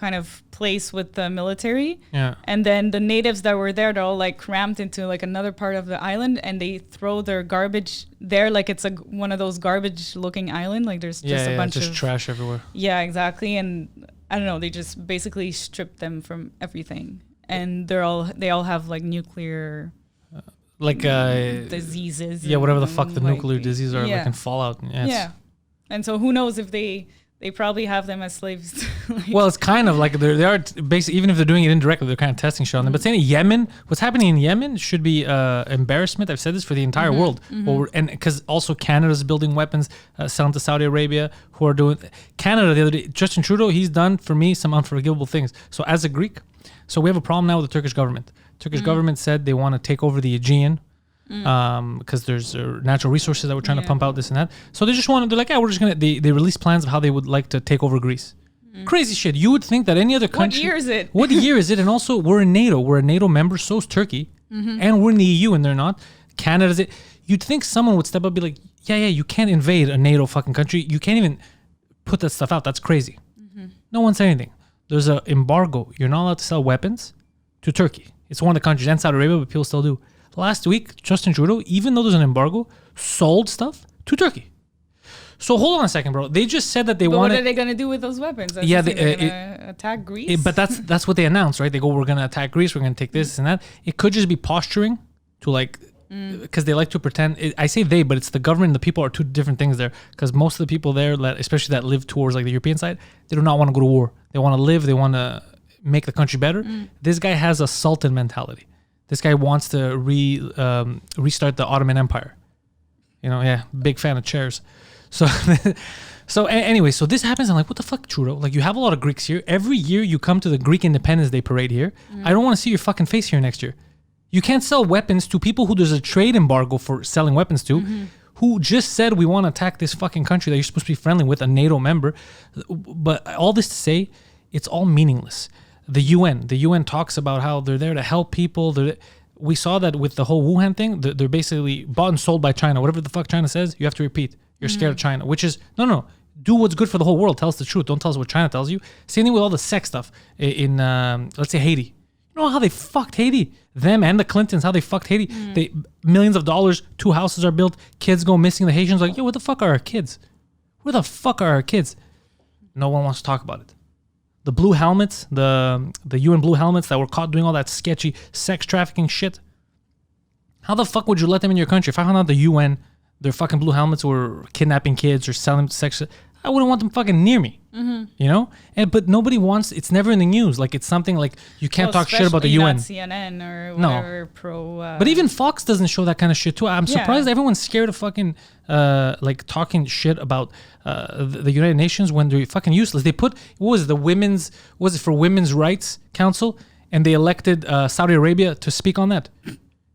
kind of place with the military. Yeah. And then the natives that were there, they're all like cramped into like another part of the island, and they throw their garbage there like it's one of those garbage looking island. Like there's just a bunch of trash everywhere. Yeah, exactly. And I don't know, they just basically stripped them from everything. And they all have like nuclear diseases. Yeah, whatever the fuck the like, nuclear diseases are, like in Fallout. Yeah. And so who knows if they probably have them as slaves. Like, well, it's kind of like they are basically, even if they're doing it indirectly, they're kind of testing shit on them. But saying Yemen, what's happening in Yemen should be embarrassment. I've said this for the entire world. And because also Canada's building weapons, selling to Saudi Arabia, who are doing Canada the other day. Justin Trudeau, he's done for me some unforgivable things. So as a Greek, so we have a problem now with the Turkish government. Turkish government said they want to take over the Aegean. Because there's natural resources that we're trying to pump out, this and that. So they're like, yeah, we're just gonna. They release plans of how they would like to take over Greece. Crazy shit. You would think that any other country. What year is it? What year is it? And also, we're in NATO. We're a NATO member. So is Turkey, and we're in the EU, and they're not. Canada's it. You'd think someone would step up and be like, yeah, you can't invade a NATO fucking country. You can't even put that stuff out. That's crazy. No one said anything. There's an embargo. You're not allowed to sell weapons to Turkey. It's one of the countries, and Saudi Arabia, but people still do. Last week, Justin Trudeau, even though there's an embargo, sold stuff to Turkey. So hold on a second, bro. They just said that they want. What are they gonna do with those weapons? They're gonna attack Greece. But that's what they announced, right? They go, we're gonna attack Greece. We're gonna take this and that. It could just be posturing to like, because they like to pretend. I say they, but it's the government and the people are two different things there. Because most of the people there, especially that live towards like the European side, they do not want to go to war. They want to live. They want to make the country better. This guy has a sultan mentality. This guy wants to restart the Ottoman Empire. Big fan of chairs. So anyway, so this happens. I'm like, what the fuck, Trudeau? Like, you have a lot of Greeks here. Every year you come to the Greek Independence Day parade here. I don't want to see your fucking face here next year. You can't sell weapons to people who there's a trade embargo for selling weapons to, who just said we want to attack this fucking country that you're supposed to be friendly with, a NATO member. But all this to say, it's all meaningless. The UN talks about how they're there to help people. We saw that with the whole Wuhan thing. They're basically bought and sold by China. Whatever the fuck China says, you have to repeat. You're scared of China, which is, no. Do what's good for the whole world. Tell us the truth. Don't tell us what China tells you. Same thing with all the sex stuff in let's say, Haiti. You know how they fucked Haiti? Them and the Clintons, how they fucked Haiti. They millions of dollars, 2 houses are built, kids go missing. The Haitians are like, yo, where the fuck are our kids? Where the fuck are our kids? No one wants to talk about it. The blue helmets, the UN blue helmets that were caught doing all that sketchy sex trafficking shit. How the fuck would you let them in your country? If I found out the UN, their fucking blue helmets were kidnapping kids or selling sex, I wouldn't want them fucking near me. You know? But nobody wants, it's never in the news. Like, it's something like, you can't talk shit about the UN. Not CNN or whatever but even Fox doesn't show that kind of shit too. I'm surprised everyone's scared of fucking like talking shit about the United Nations when they're fucking useless. They put, for Women's Rights Council, and they elected Saudi Arabia to speak on that.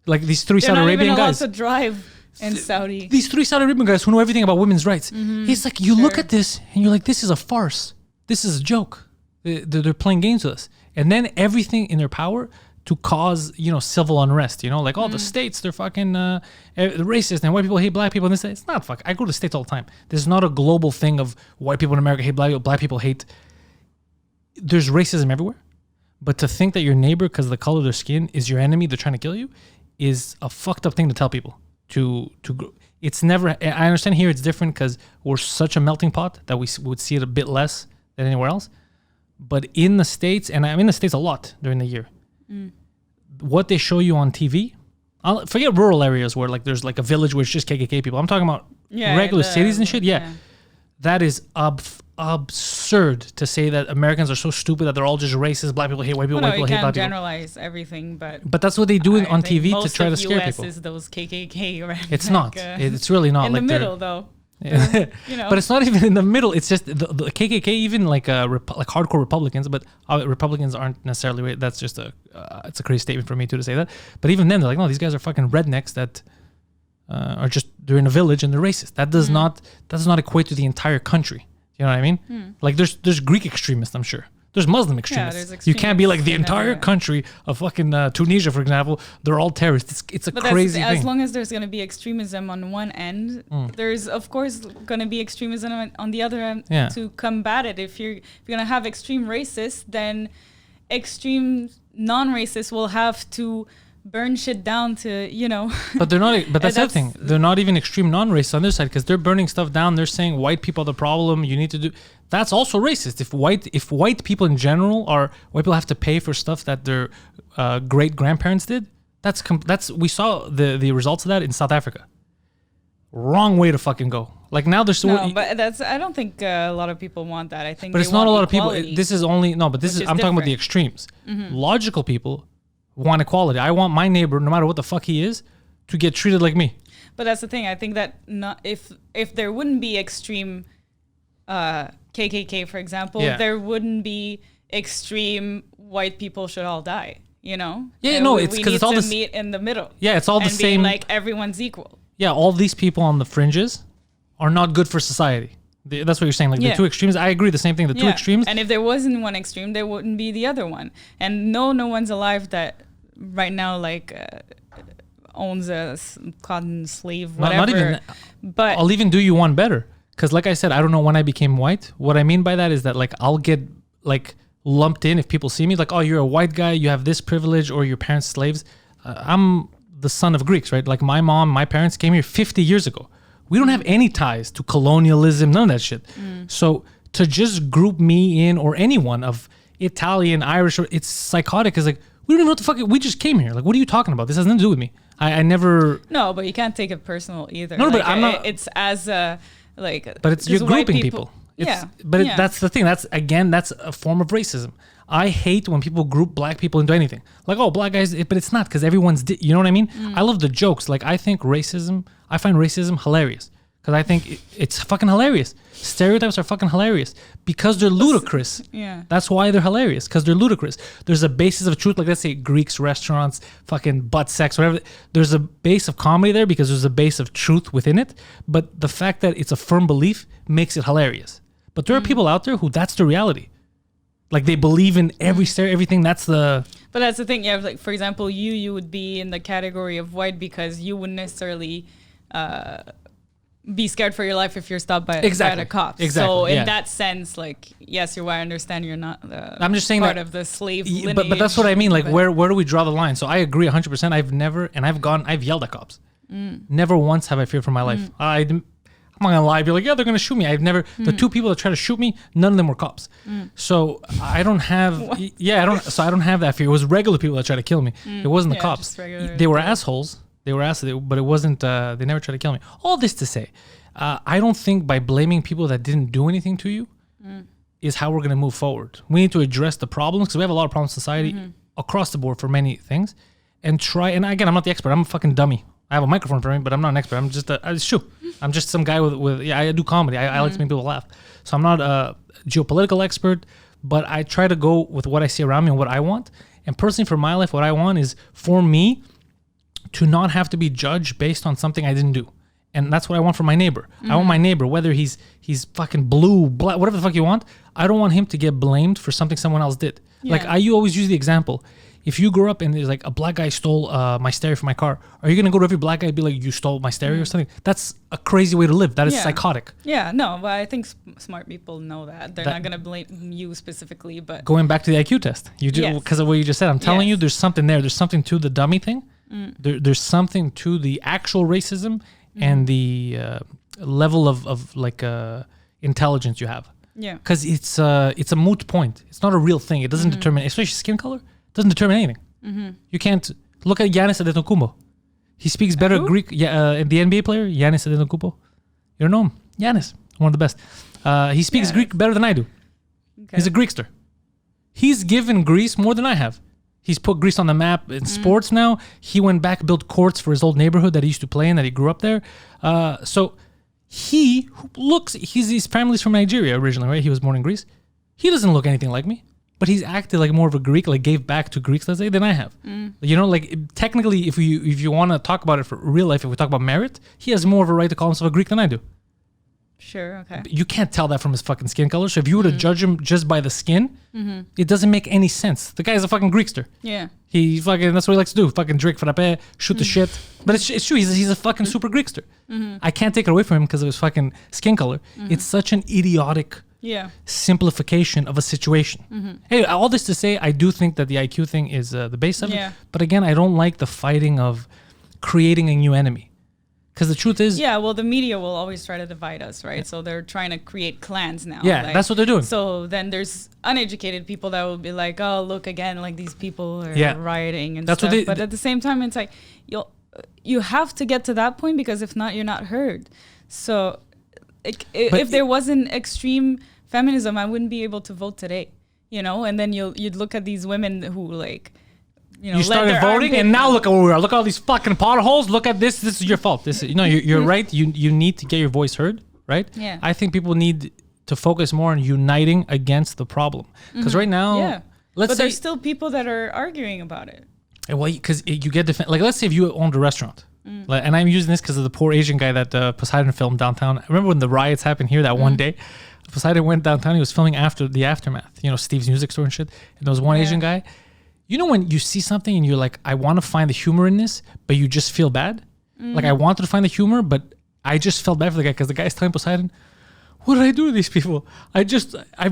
Like, these 3 Saudi Arabian guys. They're not even allowed to drive in Saudi. These 3 Saudi Arabian guys who know everything about women's rights. It's like, you look at this and you're like, this is a farce. This is a joke. They're playing games with us. And then everything in their power to cause, civil unrest. Like, the states, they're fucking racist and white people hate black people. And this, it's not fuck. I go to the States all the time. This is not a global thing of white people in America hate black people hate. There's racism everywhere. But to think that your neighbor, because of the color of their skin, is your enemy, they're trying to kill you, is a fucked up thing to tell people. It's never. I understand here it's different because we're such a melting pot that we would see it a bit less than anywhere else. But in the States, and I'm in the States a lot during the year, what they show you on TV, I'll forget rural areas where like there's like a village where it's just KKK people. I'm talking about regular cities and shit. Yeah. That is absurd to say that Americans are so stupid that they're all just racist. Black people hate white people. White people hate black people. You can't generalize everything, but that's what they do on TV to try to scare people. Most of US is those KKK. Right? It's not. It's really not. In the middle, though. Yeah. But it's not even in the middle. It's just the KKK, even like hardcore Republicans. But Republicans aren't necessarily. That's just it's a crazy statement for me to say that. But even then, they're like, no, these guys are fucking rednecks that. They're in a village and they're racist. That does not equate to the entire country. You know what I mean? Like there's Greek extremists, I'm sure. There's Muslim extremists. there's You can't be like the extremists entire everywhere. country of fucking Tunisia, for example. They're all terrorists. It's a But crazy as thing. long as there's going to be extremism on one end, there's of course going to be extremism on the other end Yeah. to combat it. If you're going to have extreme racists, then extreme non-racists will have to burn shit down to, But they're not. But that's the other That's- thing. They're not even extreme non-racists on their side because they're burning stuff down. They're saying white people are the problem. You need to do. That's also racist. If white people in general are white people have to pay for stuff that their great grandparents did. That's we saw the results of that in South Africa. Wrong way to fucking go. Like now there's No, but I don't think a lot of people want that. I think But they it's not want a lot of people. equality. This is only no. But this Which is is I'm talking about the different. extremes. Logical people want equality. I want my neighbor, no matter what the fuck he is, to get treated like me. But that's the thing. I think that not if there wouldn't be extreme KKK, for example, Yeah. there wouldn't be extreme white people should all die. Yeah, And no, we- it's we 'cause it's need all to this- meet in the middle. Yeah, it's all the and being same. like everyone's equal. Yeah, all these people on the fringes are not good for society. That's what you're saying. Like the Yeah. two extremes. I agree. The same thing. The two extremes. And if there wasn't one extreme, there wouldn't be the other one. And no one's alive that right now owns a cotton slave, whatever. Not even. But I'll even do you one better. Because like I said, I don't know when I became white. What I mean by that is that like I'll get like lumped in if people see me like, oh, you're a white guy, you have this privilege, or your parents slaves. I'm the son of Greeks, right? Like my mom, my parents came here 50 years ago. We don't have any ties to colonialism, none of that shit. So to just group me in or anyone of Italian, Irish, it's psychotic. It's like, we don't even know what the fuck, we just came here. Like, what are you talking about? This has nothing to do with me. I never, no, but you can't take it personal either. No, but I'm not- It's as like. but it's, you're 'cause white grouping people. Yeah. But yeah. that's the thing. That's a form of racism. I hate when people group black people into anything. Like, oh, black guys, but it's not because everyone's, you know what I mean? I love the jokes. Like, I find racism hilarious because I think it's fucking hilarious. Stereotypes are fucking hilarious because they're ludicrous. Yeah. That's why they're hilarious because they're ludicrous. There's a basis of truth. Like, let's say Greeks, restaurants, fucking butt sex, whatever. There's a base of comedy there because there's a base of truth within it. But the fact that it's a firm belief makes it hilarious. But there are people out there who that's the reality. Like they believe in everything. That's the. But that's the thing. Yeah, like for example, you would be in the category of white because you wouldn't necessarily be scared for your life if you're stopped by the cops. Exactly, So in yeah. that sense, like yes, you're white. I understand you're not. I'm just saying part that- of the slave. But that's what I mean. Like but- where do we draw the line? So I agree 100%. I've yelled at cops. Never once have I feared for my life. I'm not gonna lie. I'd be like, yeah, they're gonna shoot me. The two people that tried to shoot me, none of them were cops. So I don't have. I don't have that fear. It was regular people that tried to kill me. It wasn't the Yeah, cops. just regular They were people. assholes. But it wasn't. They never tried to kill me. All this to say, I don't think by blaming people that didn't do anything to you is how we're gonna move forward. We need to address the problems because we have a lot of problems in society across the board for many things, and try. And again, I'm not the expert. I'm a fucking dummy. I have a microphone for me, but I'm not an expert. I'm just I'm just some guy with I do comedy. I like to make people laugh. So I'm not a geopolitical expert, but I try to go with what I see around me and what I want. And personally for my life, what I want is for me to not have to be judged based on something I didn't do. And that's what I want for my neighbor. I want my neighbor, whether he's fucking blue, black, whatever the fuck you want, I don't want him to get blamed for something someone else did. Like you always use the example. If you grew up and there's like a black guy stole my stereo from my car, are you gonna go to every black guy and be like, you stole my stereo or something? That's a crazy way to live. That is psychotic. Yeah, no, but I think smart people know that. They're not gonna blame you specifically, but Going back to the IQ test, because of what you just said, I'm telling you, Yes. there's something there. There's something to the dummy thing. There's something to the actual racism and the level of like intelligence you have. yeah. Because it's a moot point. It's not a real thing. It doesn't determine, especially skin color. Doesn't determine anything. You can't look at Giannis Antetokounmpo. He speaks better Who? Greek. Yeah, the NBA player Giannis Antetokounmpo. You don't know him? Giannis, one of the best. He speaks Yeah. Greek better than I do. Okay. He's a Greekster. He's given Greece more than I have. He's put Greece on the map in sports now. He went back, built courts for his old neighborhood that he used to play in, that he grew up there. So his family's from Nigeria originally, right? He was born in Greece. He doesn't look anything like me, but he's acted like more of a Greek, like gave back to Greeks, let's say, than I have. You know, like technically, if you want to talk about it for real life, if we talk about merit, he has more of a right to call himself a Greek than I do. Sure. Okay. You can't tell that from his fucking skin color. So if you were to judge him just by the skin, it doesn't make any sense. The guy is a fucking Greekster. Yeah. He fucking, that's what he likes to do. Fucking drink frappe, shoot the shit. But it's true. He's a fucking super Greekster. I can't take it away from him because of his fucking skin color. It's such an idiotic simplification of a situation. Hey, all this to say, I do think that the IQ thing is the base of it. But again, I don't like the fighting of creating a new enemy. Because the truth is... Yeah, well, the media will always try to divide us, right? So they're trying to create clans now. Yeah, like, that's what they're doing. So then there's uneducated people that will be like, oh, look, again, like these people are rioting and that's stuff. What but at the same time, it's like, you have to get to that point because if not, you're not heard. So if there wasn't extreme feminism, I wouldn't be able to vote today, you know? And then you'd look at these women who like... You started voting, and now look at where we are. Look at all these fucking potholes. Look at this. This is your fault. This is, you're right. You need to get your voice heard, right? Yeah. I think people need to focus more on uniting against the problem. Because right now, but there's still people that are arguing about it. Well, because you get like, let's say if you owned a restaurant, and I'm using this because of the poor Asian guy that Poseidon filmed downtown. I remember when the riots happened here that one day. Poseidon went downtown. He was filming after the aftermath. Steve's music store and shit. And there was one Asian guy. You know when you see something and you're like, I want to find the humor in this, but you just feel bad? Like, I wanted to find the humor, but I just felt bad for the guy because the guy's telling Poseidon, what did I do to these people? I've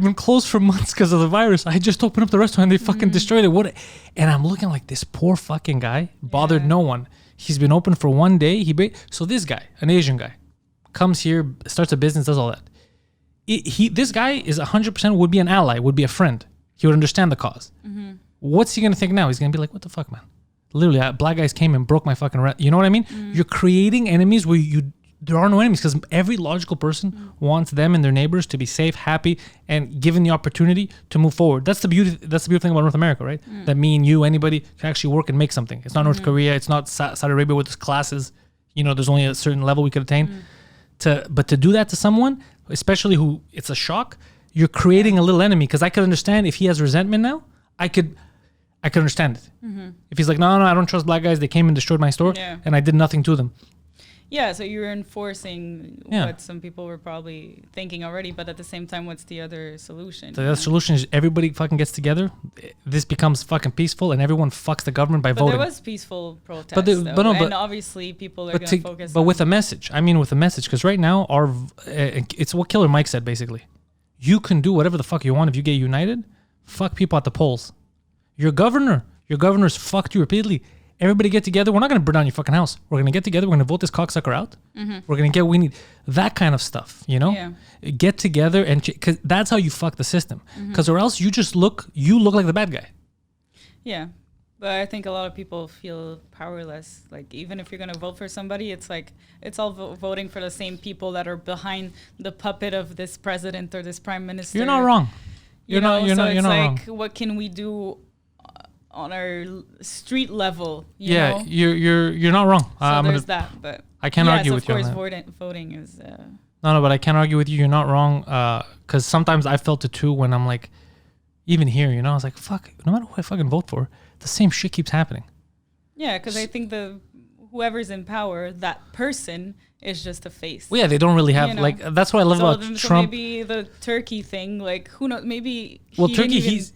been closed for months because of the virus. I just opened up the restaurant and they fucking destroyed it. And I'm looking like, this poor fucking guy bothered no one. He's been open for one day. So this guy, an Asian guy, comes here, starts a business, does all that. This guy is 100% would be an ally, would be a friend. He would understand the cause. What's he going to think now? He's going to be like, what the fuck, man? Literally, black guys came and broke my fucking... You know what I mean? You're creating enemies where there are no enemies because every logical person wants them and their neighbors to be safe, happy, and given the opportunity to move forward. That's the beautiful thing about North America, right? That me and you, anybody, can actually work and make something. It's not North Korea. It's not Saudi Arabia with its classes. There's only a certain level we could attain. But to do that to someone, especially who it's a shock, you're creating a little enemy. Because I could understand if he has resentment now, I could understand it. If he's like, no, I don't trust black guys. They came and destroyed my store, and I did nothing to them. Yeah, so you're enforcing what some people were probably thinking already, but at the same time, what's the other solution? The other solution is everybody fucking gets together. This becomes fucking peaceful, and everyone fucks the government by voting. But there was peaceful protests, and obviously people are going to focus. But with a message, because right now it's what Killer Mike said basically. You can do whatever the fuck you want if you get united. Fuck people at the polls. Your governor's fucked you repeatedly. Everybody get together. We're not going to burn down your fucking house. We're going to get together. We're going to vote this cocksucker out. We're going to get what we need. That kind of stuff, Get together because that's how you fuck the system. Because or else you look like the bad guy. Yeah. But I think a lot of people feel powerless. Like, even if you're going to vote for somebody, it's like, it's all voting for the same people that are behind the puppet of this president or this prime minister. You're not wrong. You're not wrong. What can we do on our street level? You're not wrong. So there's that, but I can't argue with you. Of course, voting is. No, but I can't argue with you. You're not wrong. Because sometimes I felt it too when I'm like, even here, I was like, fuck. No matter who I fucking vote for, the same shit keeps happening. Yeah, because I think whoever's in power, that person is just a face. Well, yeah, they don't really have that's what I love about Trump. So maybe the Turkey thing, like who knows? Maybe he's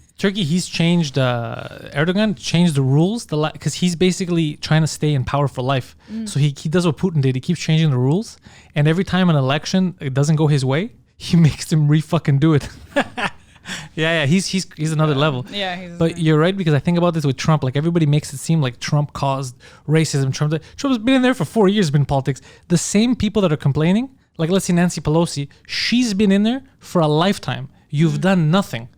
changed. Erdogan changed the rules because he's basically trying to stay in power for life. So he does what Putin did. He keeps changing the rules, and every time an election it doesn't go his way, he makes them fucking do it. Yeah, he's another level. Yeah, but you're right because I think about this with Trump. Like everybody makes it seem like Trump caused racism. Trump's been in there for 4 years, been in politics. The same people that are complaining, like let's say Nancy Pelosi, she's been in there for a lifetime. You've done nothing.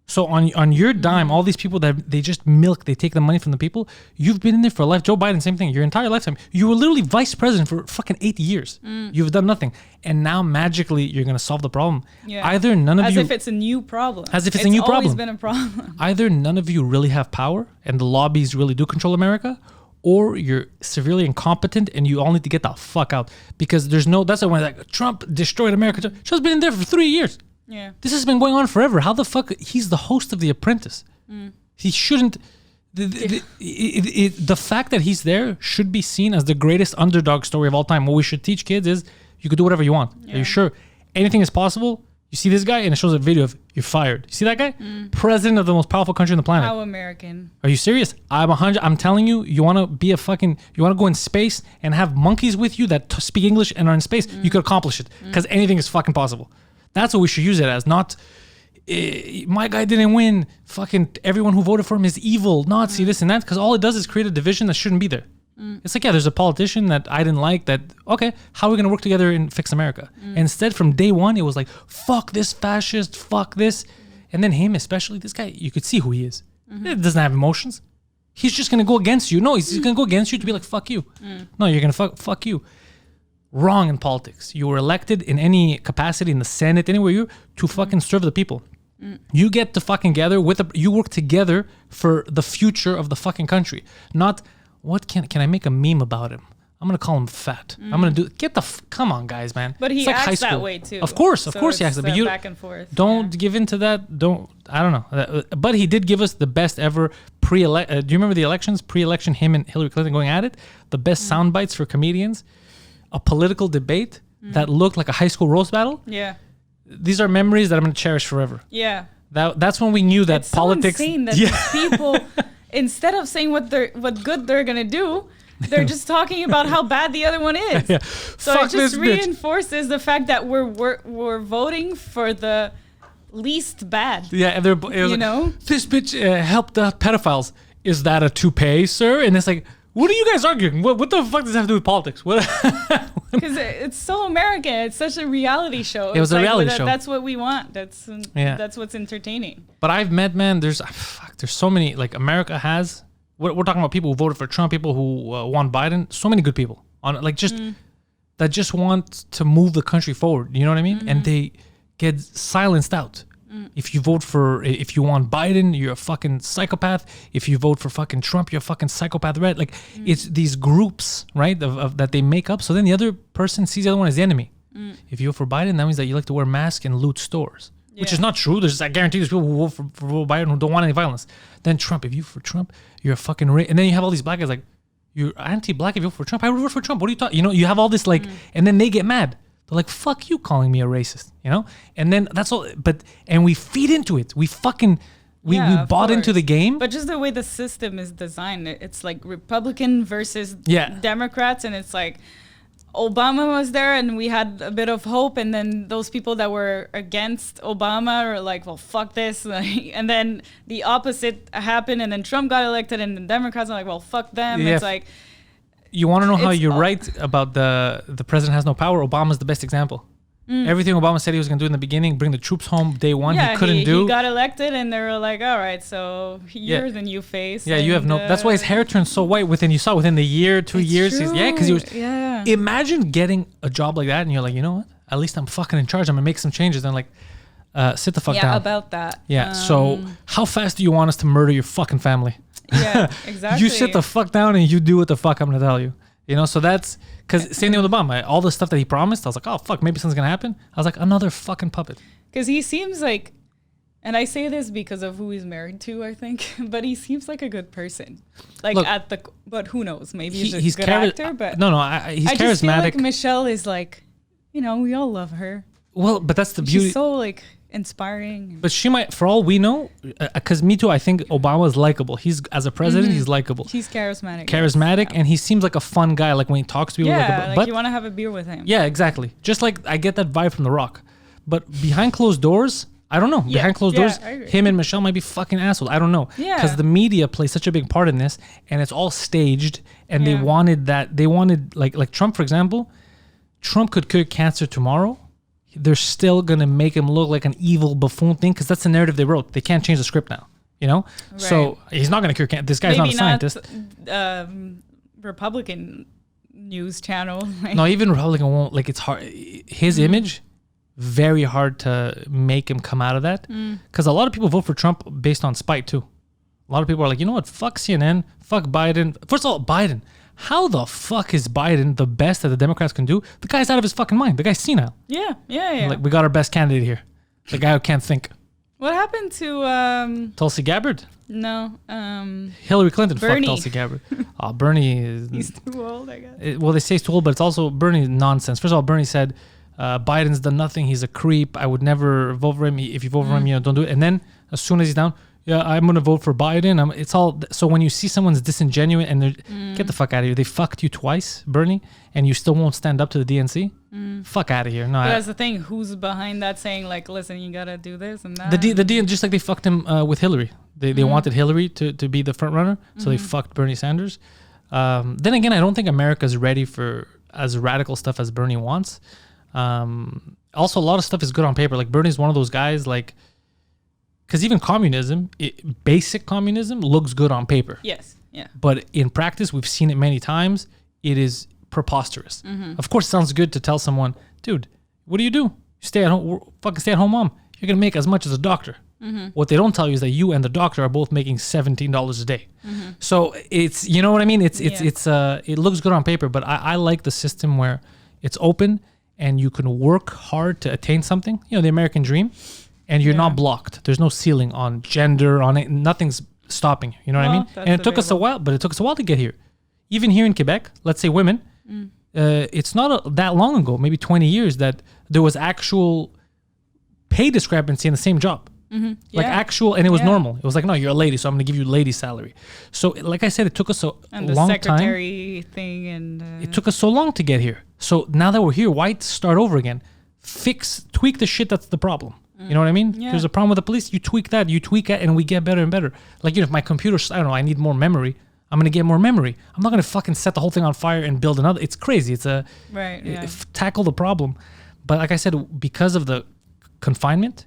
So on your dime, all these people that they just they take the money from the people. You've been in there for a life. Joe Biden, same thing. Your entire lifetime. You were literally vice president for fucking 8 years. You've done nothing, and now magically you're gonna solve the problem. Yeah. Either none of you, as if it's a new problem. As if it's a new problem. It's always been a problem. Either none of you really have power, and the lobbies really do control America, or you're severely incompetent, and you all need to get the fuck out because there's no. That's why like Trump destroyed America. Trump's been in there for 3 years. Yeah. This has been going on forever. How the fuck? He's the host of The Apprentice. He shouldn't. The fact that he's there should be seen as the greatest underdog story of all time. What we should teach kids is you could do whatever you want. Are you sure? anything is possible. You see this guy, and it shows a video of you're fired. You see that guy? President of the most powerful country on the planet. How American. Are you serious? I'm telling you, you want to be you want to go in space and have monkeys with you that speak English and are in space, you could accomplish it because anything is fucking possible. That's what we should use it as, not my guy didn't win. Fucking everyone who voted for him is evil, Nazi, this and that, because all it does is create a division that shouldn't be there. It's like, yeah, there's a politician that I didn't like that, okay, how are we going to work together and fix America? Instead, from day one, it was like, fuck this fascist, fuck this. And then him, especially, this guy, you could see who he is. He doesn't have emotions. He's just going to go against you. No, he's going to go against you to be like, fuck you. No, you're going to fuck you. Wrong in politics. You were elected in any capacity, in the Senate, anywhere to fucking serve the people. You get to fucking gather you work together for the future of the fucking country. Not, what can I make a meme about him? I'm gonna call him fat. I'm gonna come on, guys, man. But he it's like acts high school. that way too. Of course he acts that. But you back and forth. Don't give in to that. I don't know. But he did give us the best ever do you remember the elections? Pre-election, him and Hillary Clinton going at it. The best sound bites for comedians. A political debate that looked like a high school roast battle. Yeah. These are memories that I'm gonna cherish forever. Yeah. That's when we knew that it's politics. So insane that these people, instead of saying what good they're gonna do, they're just talking about how bad the other one is. Yeah. So Fuck it just this reinforces the fact that we're voting for the least bad. Yeah, and this bitch helped out pedophiles. Is that a toupee, sir? And it's like, what are you guys arguing? What the fuck does that have to do with politics? Because it's so American. It's such a reality show. It was a reality show. That's what we want. That's what's entertaining. But I've met, man, there's so many, like America has, we're talking about people who voted for Trump, people who want Biden, so many good people on like that just want to move the country forward. You know what I mean? And they get silenced out. If you want Biden, you're a fucking psychopath. If you vote for fucking Trump, you're a fucking psychopath, right? Like it's these groups, right, of that they make up. So then the other person sees the other one as the enemy. If you vote for Biden, that means that you like to wear masks and loot stores, which is not true. I guarantee there's people who vote for Biden who don't want any violence. Then Trump, if you vote for Trump, you're a fucking and then you have all these black guys like, you're anti-black if you vote for Trump. I vote for Trump. What are you talking? You have all this like, and then they get mad. They're like, fuck you calling me a racist, And then that's all, and we feed into it. We bought into the game. But just the way the system is designed, it's like Republican versus Democrats. And it's like Obama was there and we had a bit of hope. And then those people that were against Obama are like, well, fuck this. And then the opposite happened. And then Trump got elected and the Democrats are like, well, fuck them. Yeah. It's like, you want to know how you're right about the president has no power? Obama's the best example. Everything Obama said he was going to do in the beginning, bring the troops home day one, he couldn't do. He got elected and they were like, all right, so you're the new face. Yeah, you have no... That's why his hair turned so white within the year, 2 years. True. Because he was... Yeah. Imagine getting a job like that and you're like, you know what? At least I'm fucking in charge. I'm going to make some changes. And like, sit the fuck down. Yeah, about that. Yeah, so how fast do you want us to murder your fucking family? Yeah, exactly. You sit the fuck down and you do what the fuck I'm gonna tell you. So that's because same thing with Obama. All the stuff that he promised, I was like, oh fuck, maybe something's gonna happen. I was like, another fucking puppet. Because he seems like, and I say this because of who he's married to, I think, but he seems like a good person. Like look, but who knows? Maybe he's a good actor. But he's charismatic. I just feel like Michelle is like, we all love her. Well, but that's the beauty. She's so like inspiring. But she might, for all we know, because me too, I think Obama is likable. He's, as a president, he's likable. He's charismatic. Charismatic, and he seems like a fun guy. Like when he talks to people. Yeah, like you want to have a beer with him. Yeah, exactly. Just like I get that vibe from The Rock. But behind closed doors, I don't know. Yeah. Behind closed doors, him and Michelle might be fucking assholes. I don't know. Yeah. Because the media plays such a big part in this, and it's all staged. And they wanted that. They wanted like Trump, for example. Trump could cure cancer tomorrow. They're still going to make him look like an evil buffoon thing because that's the narrative they wrote. They can't change the script now, Right. So he's not going to cure cancer. This guy's not a scientist. Republican news channel. No, even Republican won't. Like, it's hard. His image, very hard to make him come out of that because a lot of people vote for Trump based on spite too. A lot of people are like, you know what? Fuck CNN. Fuck Biden. First of all, Biden. How the fuck is Biden the best that the Democrats can do? The guy's out of his fucking mind. The guy's senile. Yeah. Like, we got our best candidate here. The guy who can't think. What happened to... Tulsi Gabbard? No. Hillary Clinton. Bernie. Fuck Tulsi Gabbard. Bernie is... He's too old, I guess. Well, they say he's too old, but it's also Bernie nonsense. First of all, Bernie said Biden's done nothing. He's a creep. I would never vote for him. If you vote for him, don't do it. And then as soon as he's down, yeah, I'm going to vote for Biden. It's all. So when you see someone's disingenuous and they're, get the fuck out of here. They fucked you twice, Bernie, and you still won't stand up to the DNC. Fuck out of here. No, but that's the thing. Who's behind that saying like, listen, you got to do this and that? The DNC, just like they fucked him with Hillary. They wanted Hillary to be the front runner. So they fucked Bernie Sanders. Then again, I don't think America's ready for as radical stuff as Bernie wants. Also, a lot of stuff is good on paper. Like Bernie's one of those guys, like, because even communism, basic communism, looks good on paper. Yes, yeah. But in practice, we've seen it many times. It is preposterous. Of course, it sounds good to tell someone, dude, what do? You stay at home, fucking stay at home mom. You're gonna make as much as a doctor. What they don't tell you is that you and the doctor are both making $17 a day. So it's, you know what I mean? It looks good on paper, but I like the system where it's open and you can work hard to attain something. You know, the American dream, and you're not blocked. There's no ceiling on gender, on it. Nothing's stopping you. You know what I mean? And it took us a while, but it took us a while to get here. Even here in Quebec, let's say women, it's not that long ago, maybe 20 years, that there was actual pay discrepancy in the same job. Like actual, and it was normal. It was like, no, you're a lady, so I'm going to give you lady salary. So like I said, it took us a long time. And the secretary thing. And it took us so long to get here. So now that we're here, why start over again? Tweak the shit that's the problem. You know what I mean? Yeah. There's a problem with the police. You tweak that, and we get better and better. Like, you know, if my computer, I don't know, I need more memory, I'm going to get more memory. I'm not going to fucking set the whole thing on fire and build another. It's crazy. It's tackle the problem. But like I said, because of the confinement,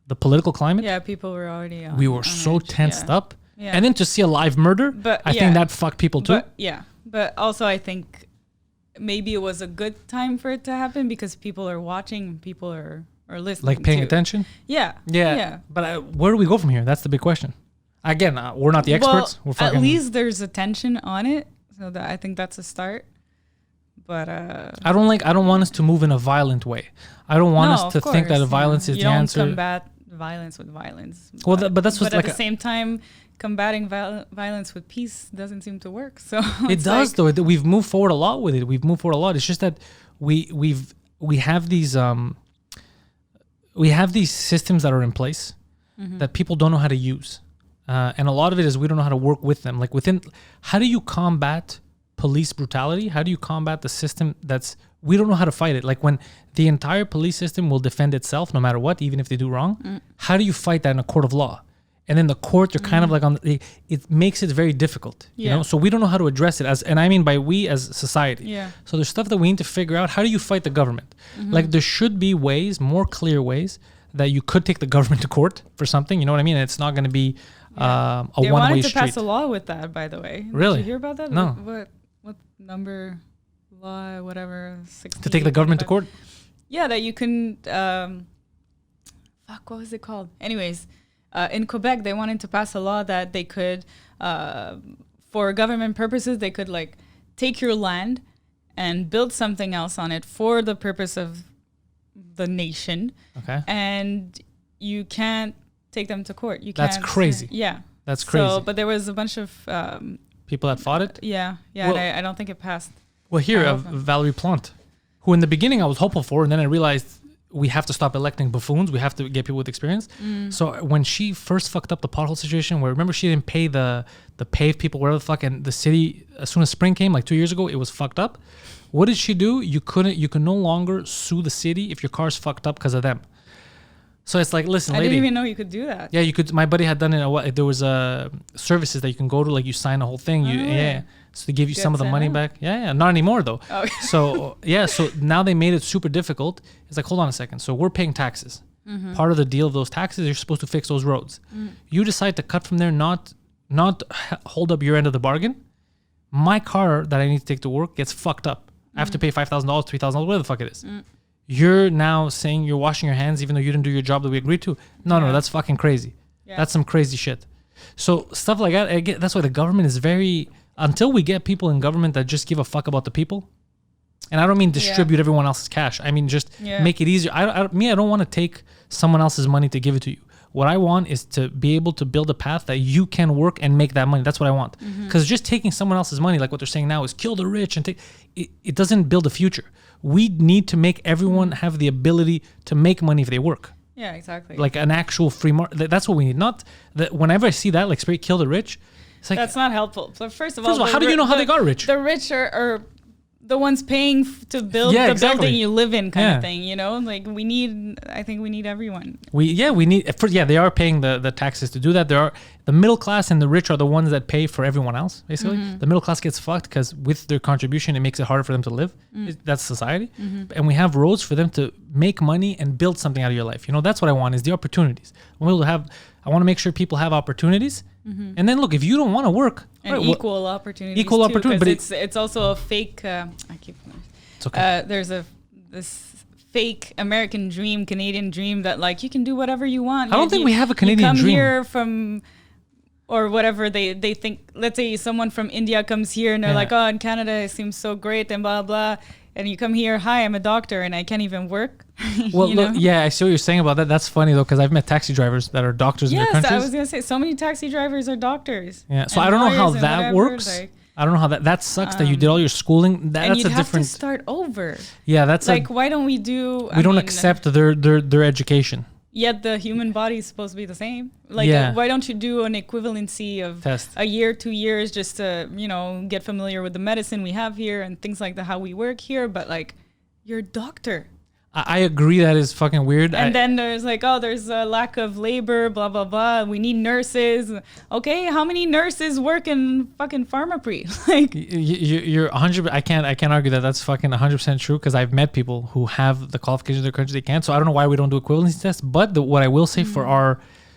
the political climate. Yeah, people were already we were so tensed up. Yeah. And then to see a live murder, I think that fucked people too. But also I think maybe it was a good time for it to happen because people are watching, people are listening. Like paying attention? Yeah. But where do we go from here? That's the big question. Again, we're not the experts. Well, at least there's attention on it. So that I think that's a start. But I don't want us to move in a violent way. I don't want us to think that violence is the answer. You don't combat violence with violence. Well, but that's what's like at the same time, combating violence with peace doesn't seem to work. So it does, though. We've moved forward a lot with it. It's just that we have these systems that are in place that people don't know how to use, and a lot of it is we don't know how to work with them. Like how do you combat police brutality? How do you combat the system we don't know how to fight it? Like when the entire police system will defend itself no matter what, even if they do wrong. How do you fight that in a court of law? And then the court, you're kind of like it makes it very difficult, you know? So we don't know how to address it and I mean by we as society. Yeah. So there's stuff that we need to figure out. How do you fight the government? Like there should be more clear ways that you could take the government to court for something, you know what I mean? And it's not going to be a one-way street. They wanted to pass a law with that, by the way. Really? Did you hear about that? No. What number law, whatever, 60, to take the government to court? Yeah, that you can, what was it called? Anyways, in Quebec, they wanted to pass a law that they could, for government purposes, they could like take your land and build something else on it for the purpose of the nation. Okay. And you can't take them to court. That's crazy. Yeah. That's crazy. So, but there was a bunch of people that fought it? Yeah. Well, and I don't think it passed. Well, here, Valerie Plante, who in the beginning I was hopeful for, and then I realized we have to stop electing buffoons. We have to get people with experience. So when she first fucked up the pothole situation, where remember she didn't pay the paved people, whatever the fuck, and the city, as soon as spring came, like 2 years ago, it was fucked up. What did she do? You can no longer sue the city if your car's fucked up because of them. So it's like, listen, lady. I didn't even know you could do that. Yeah, you could. My buddy had done it. There was services that you can go to, like you sign the whole thing. So they give you some of the money back. Yeah, not anymore though. Oh. So now they made it super difficult. It's like, hold on a second. So we're paying taxes. Part of the deal of those taxes, you're supposed to fix those roads. You decide to cut from there, not hold up your end of the bargain. My car that I need to take to work gets fucked up. I have to pay $5,000, $3,000, whatever the fuck it is. You're now saying you're washing your hands even though you didn't do your job that we agreed to. No, that's fucking crazy. Yeah. That's some crazy shit. So stuff like that, that's why the government is until we get people in government that just give a fuck about the people. And I don't mean distribute everyone else's cash. I mean just make it easier. I don't want to take someone else's money to give it to you. What I want is to be able to build a path that you can work and make that money. That's what I want. Because just taking someone else's money, like what they're saying now, is kill the rich and take. It doesn't build a future. We need to make everyone have the ability to make money if they work. Yeah, exactly. Like an actual free market. That's what we need. Not that whenever I see that, like straight kill the rich, it's like, that's not helpful. So first of all, how do you know how they got rich? The rich are the ones paying to build the building you live in, kind of thing. You know, like I think we need everyone. They are paying the taxes to do that. The middle class and the rich are the ones that pay for everyone else. Basically, the middle class gets fucked because with their contribution, it makes it harder for them to live. That's society, and we have roads for them to make money and build something out of your life. You know, that's what I want is the opportunities. I want to make sure people have opportunities. And then look, if you don't want to work, and equal opportunities. Equal opportunity, but it's also a fake. It's okay. There's this fake American dream, Canadian dream that like you can do whatever you want. I don't think we have a Canadian dream. You come here from, or whatever they think. Let's say someone from India comes here and they're like, oh, in Canada it seems so great and blah blah. And you come here, hi, I'm a doctor and I can't even work. Well, look, I see what you're saying about that. That's funny though, because I've met taxi drivers that are doctors in their countries. Yes, I was gonna say so many taxi drivers are doctors. Yeah, so I don't know how that works. I don't know how that sucks that you did all your schooling. That's and you'd a different. Have to start over. Yeah, that's like why don't we do? We don't accept their education. Yet the human body is supposed to be the same. Like, why don't you do an equivalency of test a year, 2 years, just to, get familiar with the medicine we have here and things like that, how we work here. But like, you're a doctor. I agree that is fucking weird. And then there's like, oh, there's a lack of labor, blah, blah, blah. We need nurses. Okay, how many nurses work in fucking pharmacy? Like, you're 100%. I can't argue that that's fucking 100% true because I've met people who have the qualifications of their country they can't. So I don't know why we don't do equivalency tests. But what I will say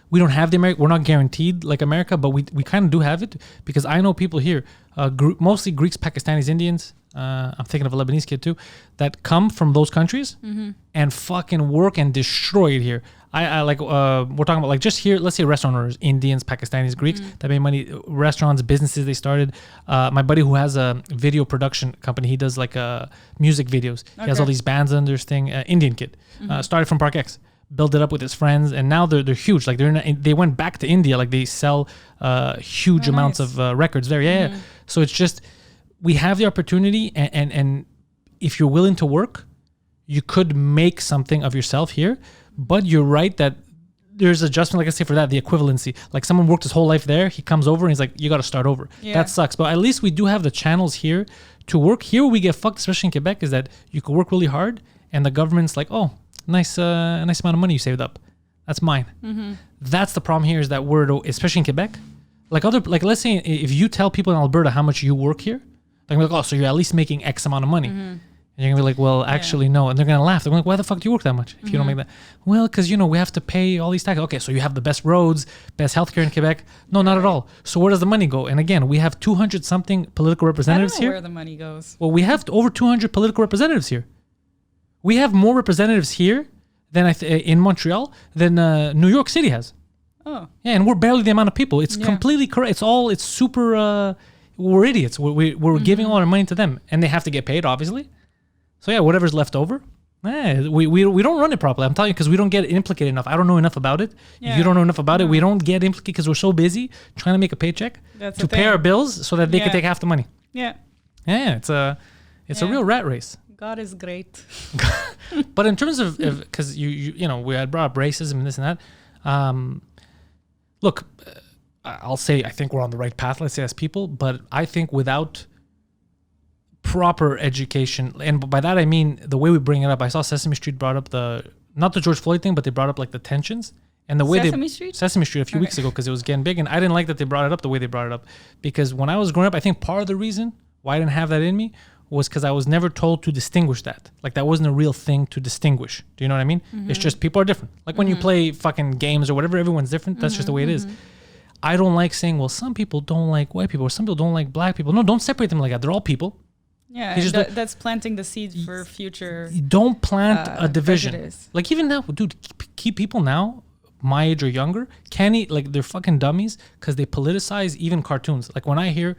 we don't have the American, we're not guaranteed like America, but we kind of do have it because I know people here, mostly Greeks, Pakistanis, Indians. I'm thinking of a Lebanese kid too, that come from those countries and fucking work and destroy it here. I like, we're talking about like just here, let's say restaurant owners, Indians, Pakistanis, Greeks that made money, restaurants, businesses they started. My buddy who has a video production company, he does like music videos. Okay. He has all these bands under his thing, Indian kid, started from Park X. Built it up with his friends, and now they're huge. Like they went back to India. Like they sell huge amounts of records there. Yeah. So it's just we have the opportunity, and if you're willing to work, you could make something of yourself here. But you're right that there's adjustment. Like I say for that, the equivalency. Like someone worked his whole life there, he comes over and he's like, you got to start over. Yeah. That sucks. But at least we do have the channels here to work. Here we get fucked, especially in Quebec, is that you can work really hard, and the government's like, oh. Nice amount of money you saved up. That's mine. That's the problem here is that especially in Quebec, like let's say if you tell people in Alberta how much you work here, they're gonna be like, oh, so you're at least making X amount of money. And you're gonna be like, well, actually no. And they're gonna laugh. They're gonna be like, why the fuck do you work that much if you don't make that? Well, because we have to pay all these taxes. Okay, so you have the best roads, best healthcare in Quebec. No, not at all. So where does the money go? And again, we have 200 something political representatives here. Where the money goes? Well, we have over 200 political representatives here. We have more representatives here than in Montreal than New York City has. Oh. Yeah, and we're barely the amount of people. It's completely correct. It's super, we're idiots. We're giving all our money to them, and they have to get paid, obviously. So yeah, whatever's left over, we don't run it properly. I'm telling you, because we don't get implicated enough. I don't know enough about it. Yeah. You don't know enough about it. We don't get implicated because we're so busy trying to make a paycheck to pay our bills so that they can take half the money. Yeah. Yeah, it's a real rat race. God is great. But in terms of, because we had brought up racism and this and that. Look, I'll say I think we're on the right path, let's say as people, but I think without proper education, and by that I mean the way we bring it up. I saw Sesame Street brought up not the George Floyd thing, but they brought up like the tensions and the way Sesame Street a few weeks ago because it was getting big, and I didn't like that they brought it up the way they brought it up because when I was growing up, I think part of the reason why I didn't have that in me was because I was never told to distinguish that. Like that wasn't a real thing to distinguish. Do you know what I mean? It's just people are different. Like when you play fucking games or whatever, everyone's different. That's just the way it is. I don't like saying, well, some people don't like white people or some people don't like black people. No, don't separate them like that. They're all people. Yeah, that's planting the seed for future. Don't plant a division. Prejudice. Like even now, dude, keep people now, my age or younger, they're fucking dummies because they politicize even cartoons. Like when I hear,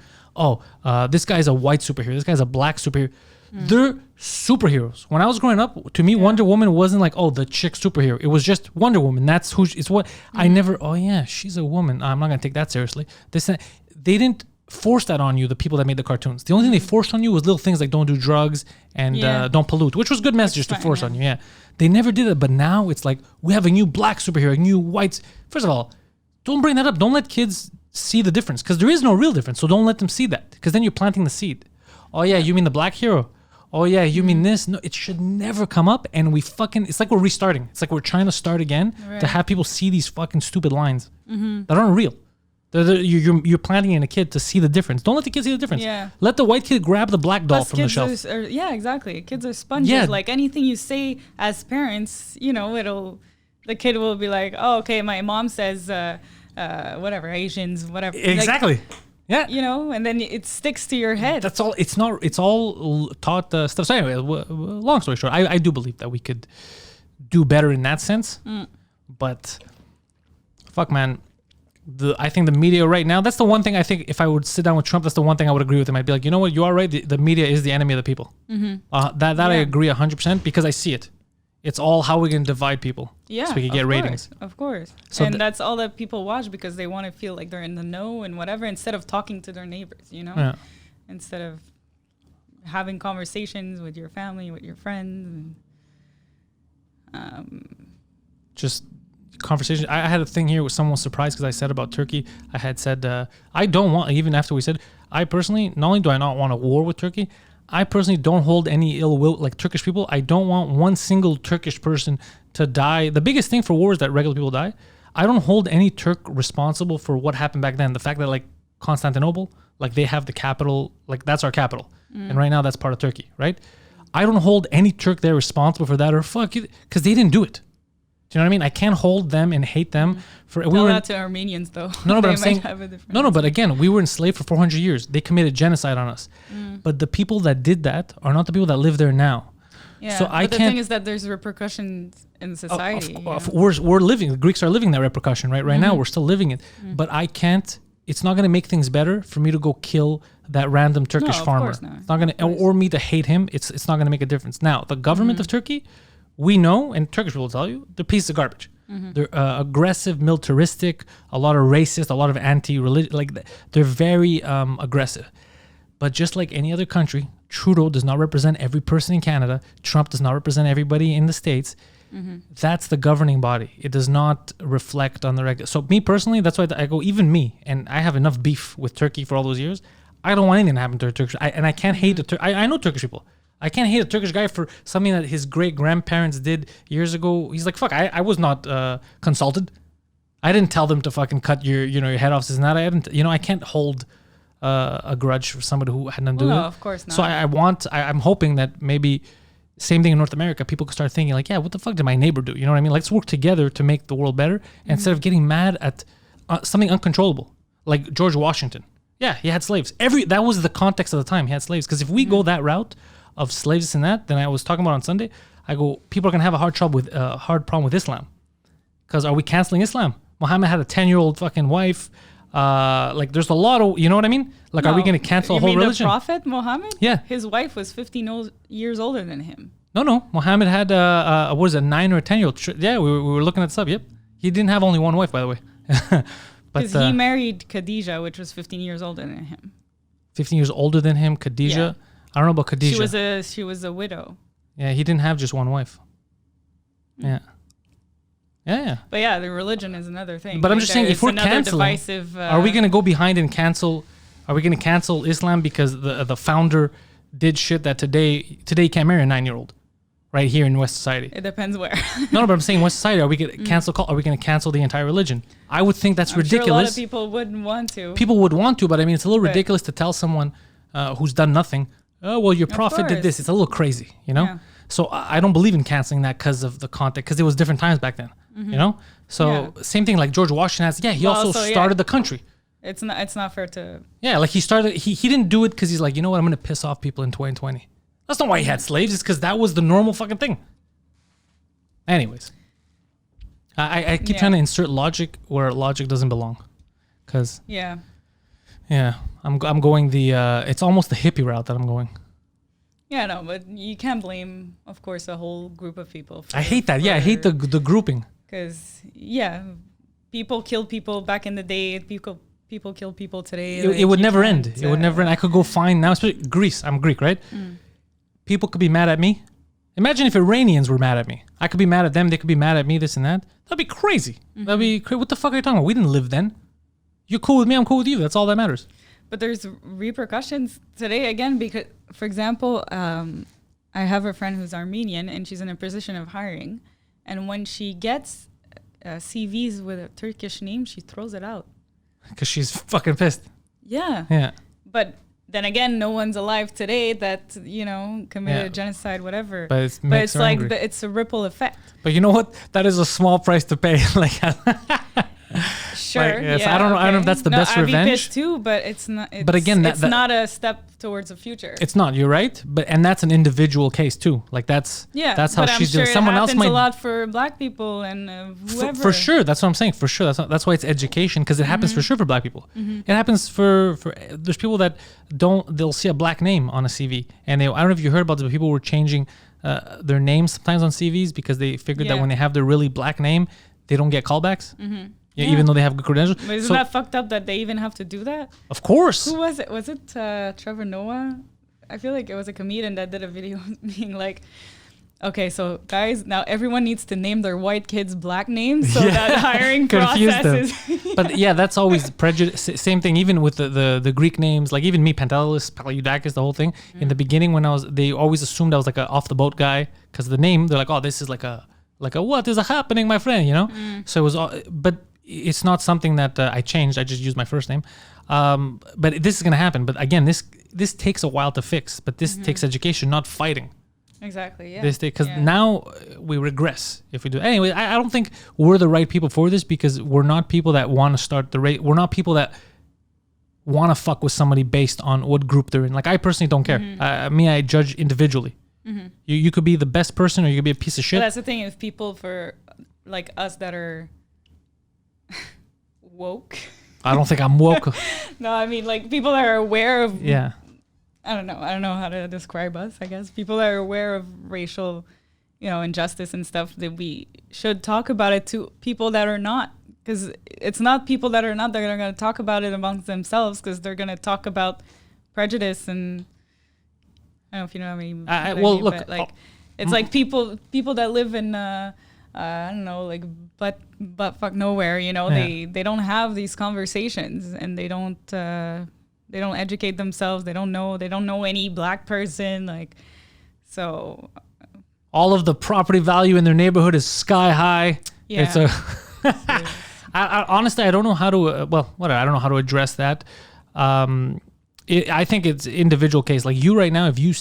this guy's a white superhero, this guy's a black superhero. They're superheroes. When I was growing up, to me, Wonder Woman wasn't like, the chick superhero. It was just Wonder Woman. That's who. It's what I never. Oh yeah, she's a woman. I'm not gonna take that seriously. They didn't forced that on you, the people that made the cartoons. The only thing they forced on you was little things like don't do drugs and don't pollute, which was good messages to force on you. Yeah. They never did it, but now it's like we have a new black superhero, a new white. First of all, don't bring that up. Don't let kids see the difference, because there is no real difference. So don't let them see that, because then you're planting the seed. Oh yeah, you mean the black hero? Oh yeah, you mean this? No, it should never come up. And it's like we're restarting. It's like we're trying to start again to have people see these fucking stupid lines that aren't real. You're planting in a kid to see the difference. Don't let the kid see the difference. Yeah. Let the white kid grab the black doll from the shelf. Yeah, exactly. Kids are sponges. Yeah. Like anything you say as parents, the kid will be like, oh, okay, my mom says, whatever, Asians, whatever. Exactly. Like, yeah. And then it sticks to your head. That's all. It's all taught stuff. So anyway, long story short, I do believe that we could do better in that sense. But fuck, man. I think the media right now, that's the one thing I think if I would sit down with Trump, that's the one thing I would agree with him. I'd be like, you know what, you are right. The media is the enemy of the people. That I agree 100% because I see it. It's all how we can divide people. Yeah, so we can get ratings. Of course. So and that's all that people watch because they want to feel like they're in the know and whatever, instead of talking to their neighbors, Yeah. Instead of having conversations with your family, with your friends. Just conversation. I had a thing here where someone was surprised because I said about Turkey. I had said, I don't want, even after we said, I personally, not only do I not want a war with Turkey, I personally don't hold any ill will, like Turkish people. I don't want one single Turkish person to die. The biggest thing for war is that regular people die. I don't hold any Turk responsible for what happened back then. The fact that like Constantinople, like they have the capital, like that's our capital. And right now that's part of Turkey, right? I don't hold any Turk there responsible for that or fuck you, because they didn't do it. Do you know what I mean? I can't hold them and hate them for. Tell that to Armenians, though. No, but I'm saying no. But again, we were enslaved for 400 years. They committed genocide on us. But the people that did that are not the people that live there now. Yeah. So the thing is that there's repercussions in society. We're living. The Greeks are living that repercussion, right? Right now, we're still living it. But I can't. It's not going to make things better for me to go kill that random Turkish farmer. It's not going to, or me to hate him. It's not going to make a difference. Now, the government of Turkey. We know, and Turkish people will tell you, they're pieces of garbage. They're aggressive, militaristic, a lot of racist, a lot of anti-religion. Like they're very aggressive. But just like any other country, Trudeau does not represent every person in Canada. Trump does not represent everybody in the States. That's the governing body. It does not reflect on the regular. So me personally, that's why I go, even me, and I have enough beef with Turkey for all those years. I don't want anything to happen to a Turkish. I can't hate the I know Turkish people. I can't hate a Turkish guy for something that his great-grandparents did years ago. He's like, fuck, I was not consulted. I didn't tell them to fucking cut your head off. This and that. I didn't, I can't hold a grudge for somebody who had nothing to do with it. No, of course not. So I'm hoping that maybe same thing in North America, people can start thinking like, yeah, what the fuck did my neighbor do? You know what I mean? Let's work together to make the world better instead of getting mad at something uncontrollable, like George Washington. Yeah, he had slaves. That was the context of the time. He had slaves. Because if we go that route of slaves and that, then I was talking about on Sunday, I go, people are going to have a hard problem with Islam. Because are we canceling Islam? Muhammad had a 10-year-old fucking wife. Like there's a lot of, you know what I mean? Like, are we going to cancel a whole religion? The Prophet Muhammad? Yeah. His wife was 15 years older than him. No. Muhammad had, what was it, 9 or 10-year-old? Yeah, we were looking at this up. Yep. He didn't have only one wife, by the way. Because he married Khadijah, which was 15 years older than him. 15 years older than him, Khadijah. Yeah. I don't know about Khadijah. She was a widow. Yeah, he didn't have just one wife. Yeah. Yeah. But yeah, the religion is another thing. But I'm just saying, if we're canceling, are we going to go behind and cancel? Are we going to cancel Islam because the founder did shit that today you can't marry a 9-year-old, right here in West society? It depends where. No, but I'm saying West society. Are we going to cancel? Are we going to cancel the entire religion? I would think that's ridiculous. Sure a lot of people wouldn't want to. People would want to, but I mean, it's a little ridiculous to tell someone who's done nothing. Oh well, your prophet did this. It's a little crazy, Yeah. So I don't believe in canceling that because of the context, because it was different times back then, So same thing like George Washington has. Yeah, he also started the country. It's not fair to. Yeah, like he started. He didn't do it because he's like, you know what, I'm gonna piss off people in 2020. That's not why he had slaves. It's because that was the normal fucking thing. Anyways, I keep trying to insert logic where logic doesn't belong, because I'm going it's almost the hippie route that I'm going. Yeah, no, but you can't blame, of course, a whole group of people. I hate that. I hate the grouping. Because people killed people back in the day. People people kill people today. It would never end. It would never end. I could go find now, especially Greece. I'm Greek, right? People could be mad at me. Imagine if Iranians were mad at me. I could be mad at them. They could be mad at me, this and that. That'd be crazy. That'd be crazy. What the fuck are you talking about? We didn't live then. You're cool with me. I'm cool with you. That's all that matters. But there's repercussions today, again, because, for example, I have a friend who's Armenian, and she's in a position of hiring. And when she gets CVs with a Turkish name, she throws it out. Because she's fucking pissed. Yeah. Yeah. But then again, no one's alive today that, committed genocide, whatever. But it's like it's a ripple effect. But you know what? That is a small price to pay. Like, sure. Yes, yeah, I don't know if that's the best revenge. I'd be pissed too, but it's not. But again, it's not a step towards the future. It's not. You're right. And that's an individual case too. Like that's how she's doing. Someone else might. It happens a lot for Black people and whoever. For sure, that's what I'm saying. For sure, that's why it's education, because it happens for sure for Black people. It happens for there's people that they'll see a Black name on a CV, and I don't know if you heard about this, but people were changing their names sometimes on CVs because they figured that when they have their really Black name, they don't get callbacks. Yeah, even though they have good credentials. But isn't that fucked up that they even have to do that? Of course. Who was it? Was it Trevor Noah? I feel like it was a comedian that did a video being like, okay, so guys, now everyone needs to name their white kids Black names so that hiring process is... But yeah, that's always prejudice. Same thing, even with the Greek names, like even me, Pantelis, Palaiudakis, the whole thing. In the beginning when they always assumed I was like a off the boat guy because the name, they're like, oh, this is like a what is happening, my friend, So it was, but it's not something that I changed. I just used my first name. But this is going to happen. But again, this takes a while to fix. But this takes education, not fighting. Exactly, yeah. Because now we regress if we do. Anyway, I don't think we're the right people for this because we're not people that want to start the rate. We're not people that want to fuck with somebody based on what group they're in. Like, I personally don't care. I judge individually. You could be the best person or you could be a piece of shit. But that's the thing. If people for like us that are woke. I don't think I'm woke. No, I mean like people that are aware of. Yeah. I don't know how to describe us. I guess people that are aware of racial, injustice and stuff. That we should talk about it to people that are not, because it's not people that are not that are going to talk about it amongst themselves, because they're going to talk about prejudice and. I don't know if you know what I mean. Look, but like it's like people that live in I don't know, like but fuck nowhere, they don't have these conversations and they don't educate themselves. They don't know any Black person, like, so all of the property value in their neighborhood is sky high. Yeah. It's I honestly I don't know how to I don't know how to address that. I think it's individual case. Like you right now, if you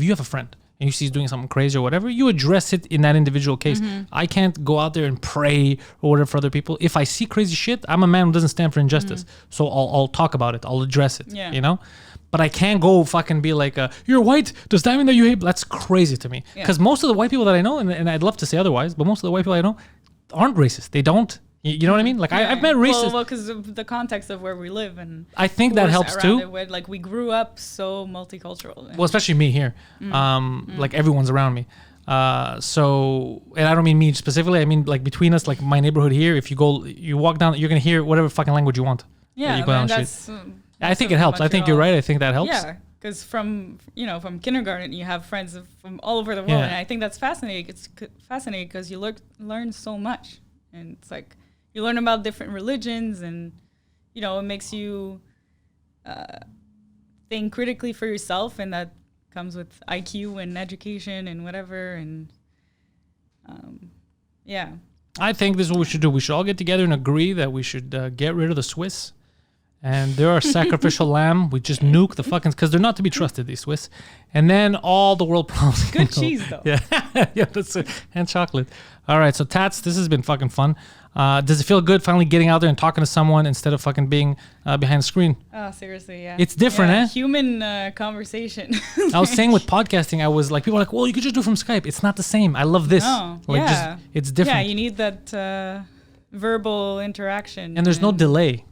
have a friend and you see he's doing something crazy or whatever, you address it in that individual case. I can't go out there and pray or whatever for other people. If I see crazy shit, I'm a man who doesn't stand for injustice. So I'll talk about it. I'll address it, But I can't go fucking be like, you're white, does that mean that you hate? That's crazy to me. Because most of the white people that I know, and I'd love to say otherwise, but most of the white people I know aren't racist. They don't. You know what I mean? Like I've met racists. Well, because of the context of where we live, and I think that helps too. Like we grew up so multicultural. Well, especially me here. Like everyone's around me. So, and I don't mean me specifically. I mean like between us, like my neighborhood here. If you walk down, you're gonna hear whatever fucking language you want. Yeah, you go down the street. I think it helps. I think you're right. I think that helps. Yeah, because from kindergarten you have friends from all over the world, and I think that's fascinating. It's fascinating because you learn so much, and it's like. You learn about different religions, and it makes you think critically for yourself, and that comes with IQ and education and whatever. And I think this is what we should do. We should all get together and agree that we should get rid of the Swiss. And they're our sacrificial lamb. We just nuke the fucking, because they're not to be trusted, these Swiss. And then all the world problems. Good cheese, though. Yeah, that's it. And chocolate. All right, so Tats, this has been fucking fun. Does it feel good finally getting out there and talking to someone instead of fucking being behind the screen? Oh, seriously, yeah. It's different, eh? Human conversation. I was saying with podcasting, I was like, people are like, well, you could just do it from Skype. It's not the same. I love this. No, It's different. Yeah, you need that verbal interaction. And there's no delay.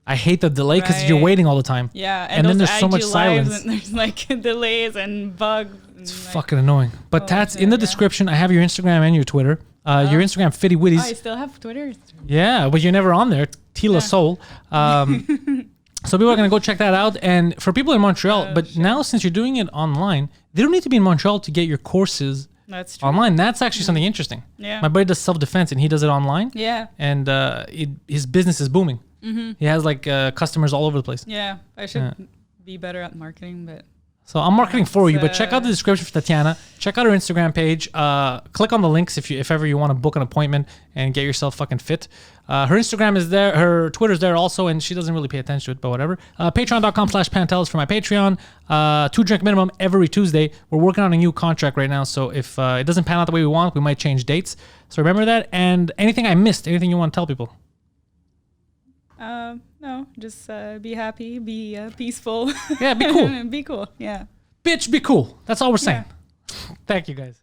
I hate the delay because you're waiting all the time. Yeah, and then there's so much silence. And there's like delays and bugs. It's fucking annoying. But Tats, in the description, I have your Instagram and your Twitter. Your Instagram, Fitty Witties. Oh, you still have Twitter? Yeah, but you're never on there. Tila Soul. So people are going to go check that out. And for people in Montreal, now since you're doing it online, they don't need to be in Montreal to get your courses That's true. online. That's actually something interesting. Yeah. My buddy does self-defense and he does it online. Yeah. And his business is booming. He has like customers all over the place. Yeah. I should be better at marketing, but... So I'm marketing for you, but check out the description for Tatyana. Check out her Instagram page. Click on the links if ever you want to book an appointment and get yourself fucking fit. Her Instagram is there. Her Twitter's there also, and she doesn't really pay attention to it, but whatever. Patreon.com/Pantelis for my Patreon. 2-drink minimum every Tuesday. We're working on a new contract right now, so if it doesn't pan out the way we want, we might change dates. So remember that. And anything I missed, anything you want to tell people? No, just be happy, be peaceful. Yeah, be cool. Be cool, yeah. Bitch, be cool. That's all we're saying. Yeah. Thank you, guys.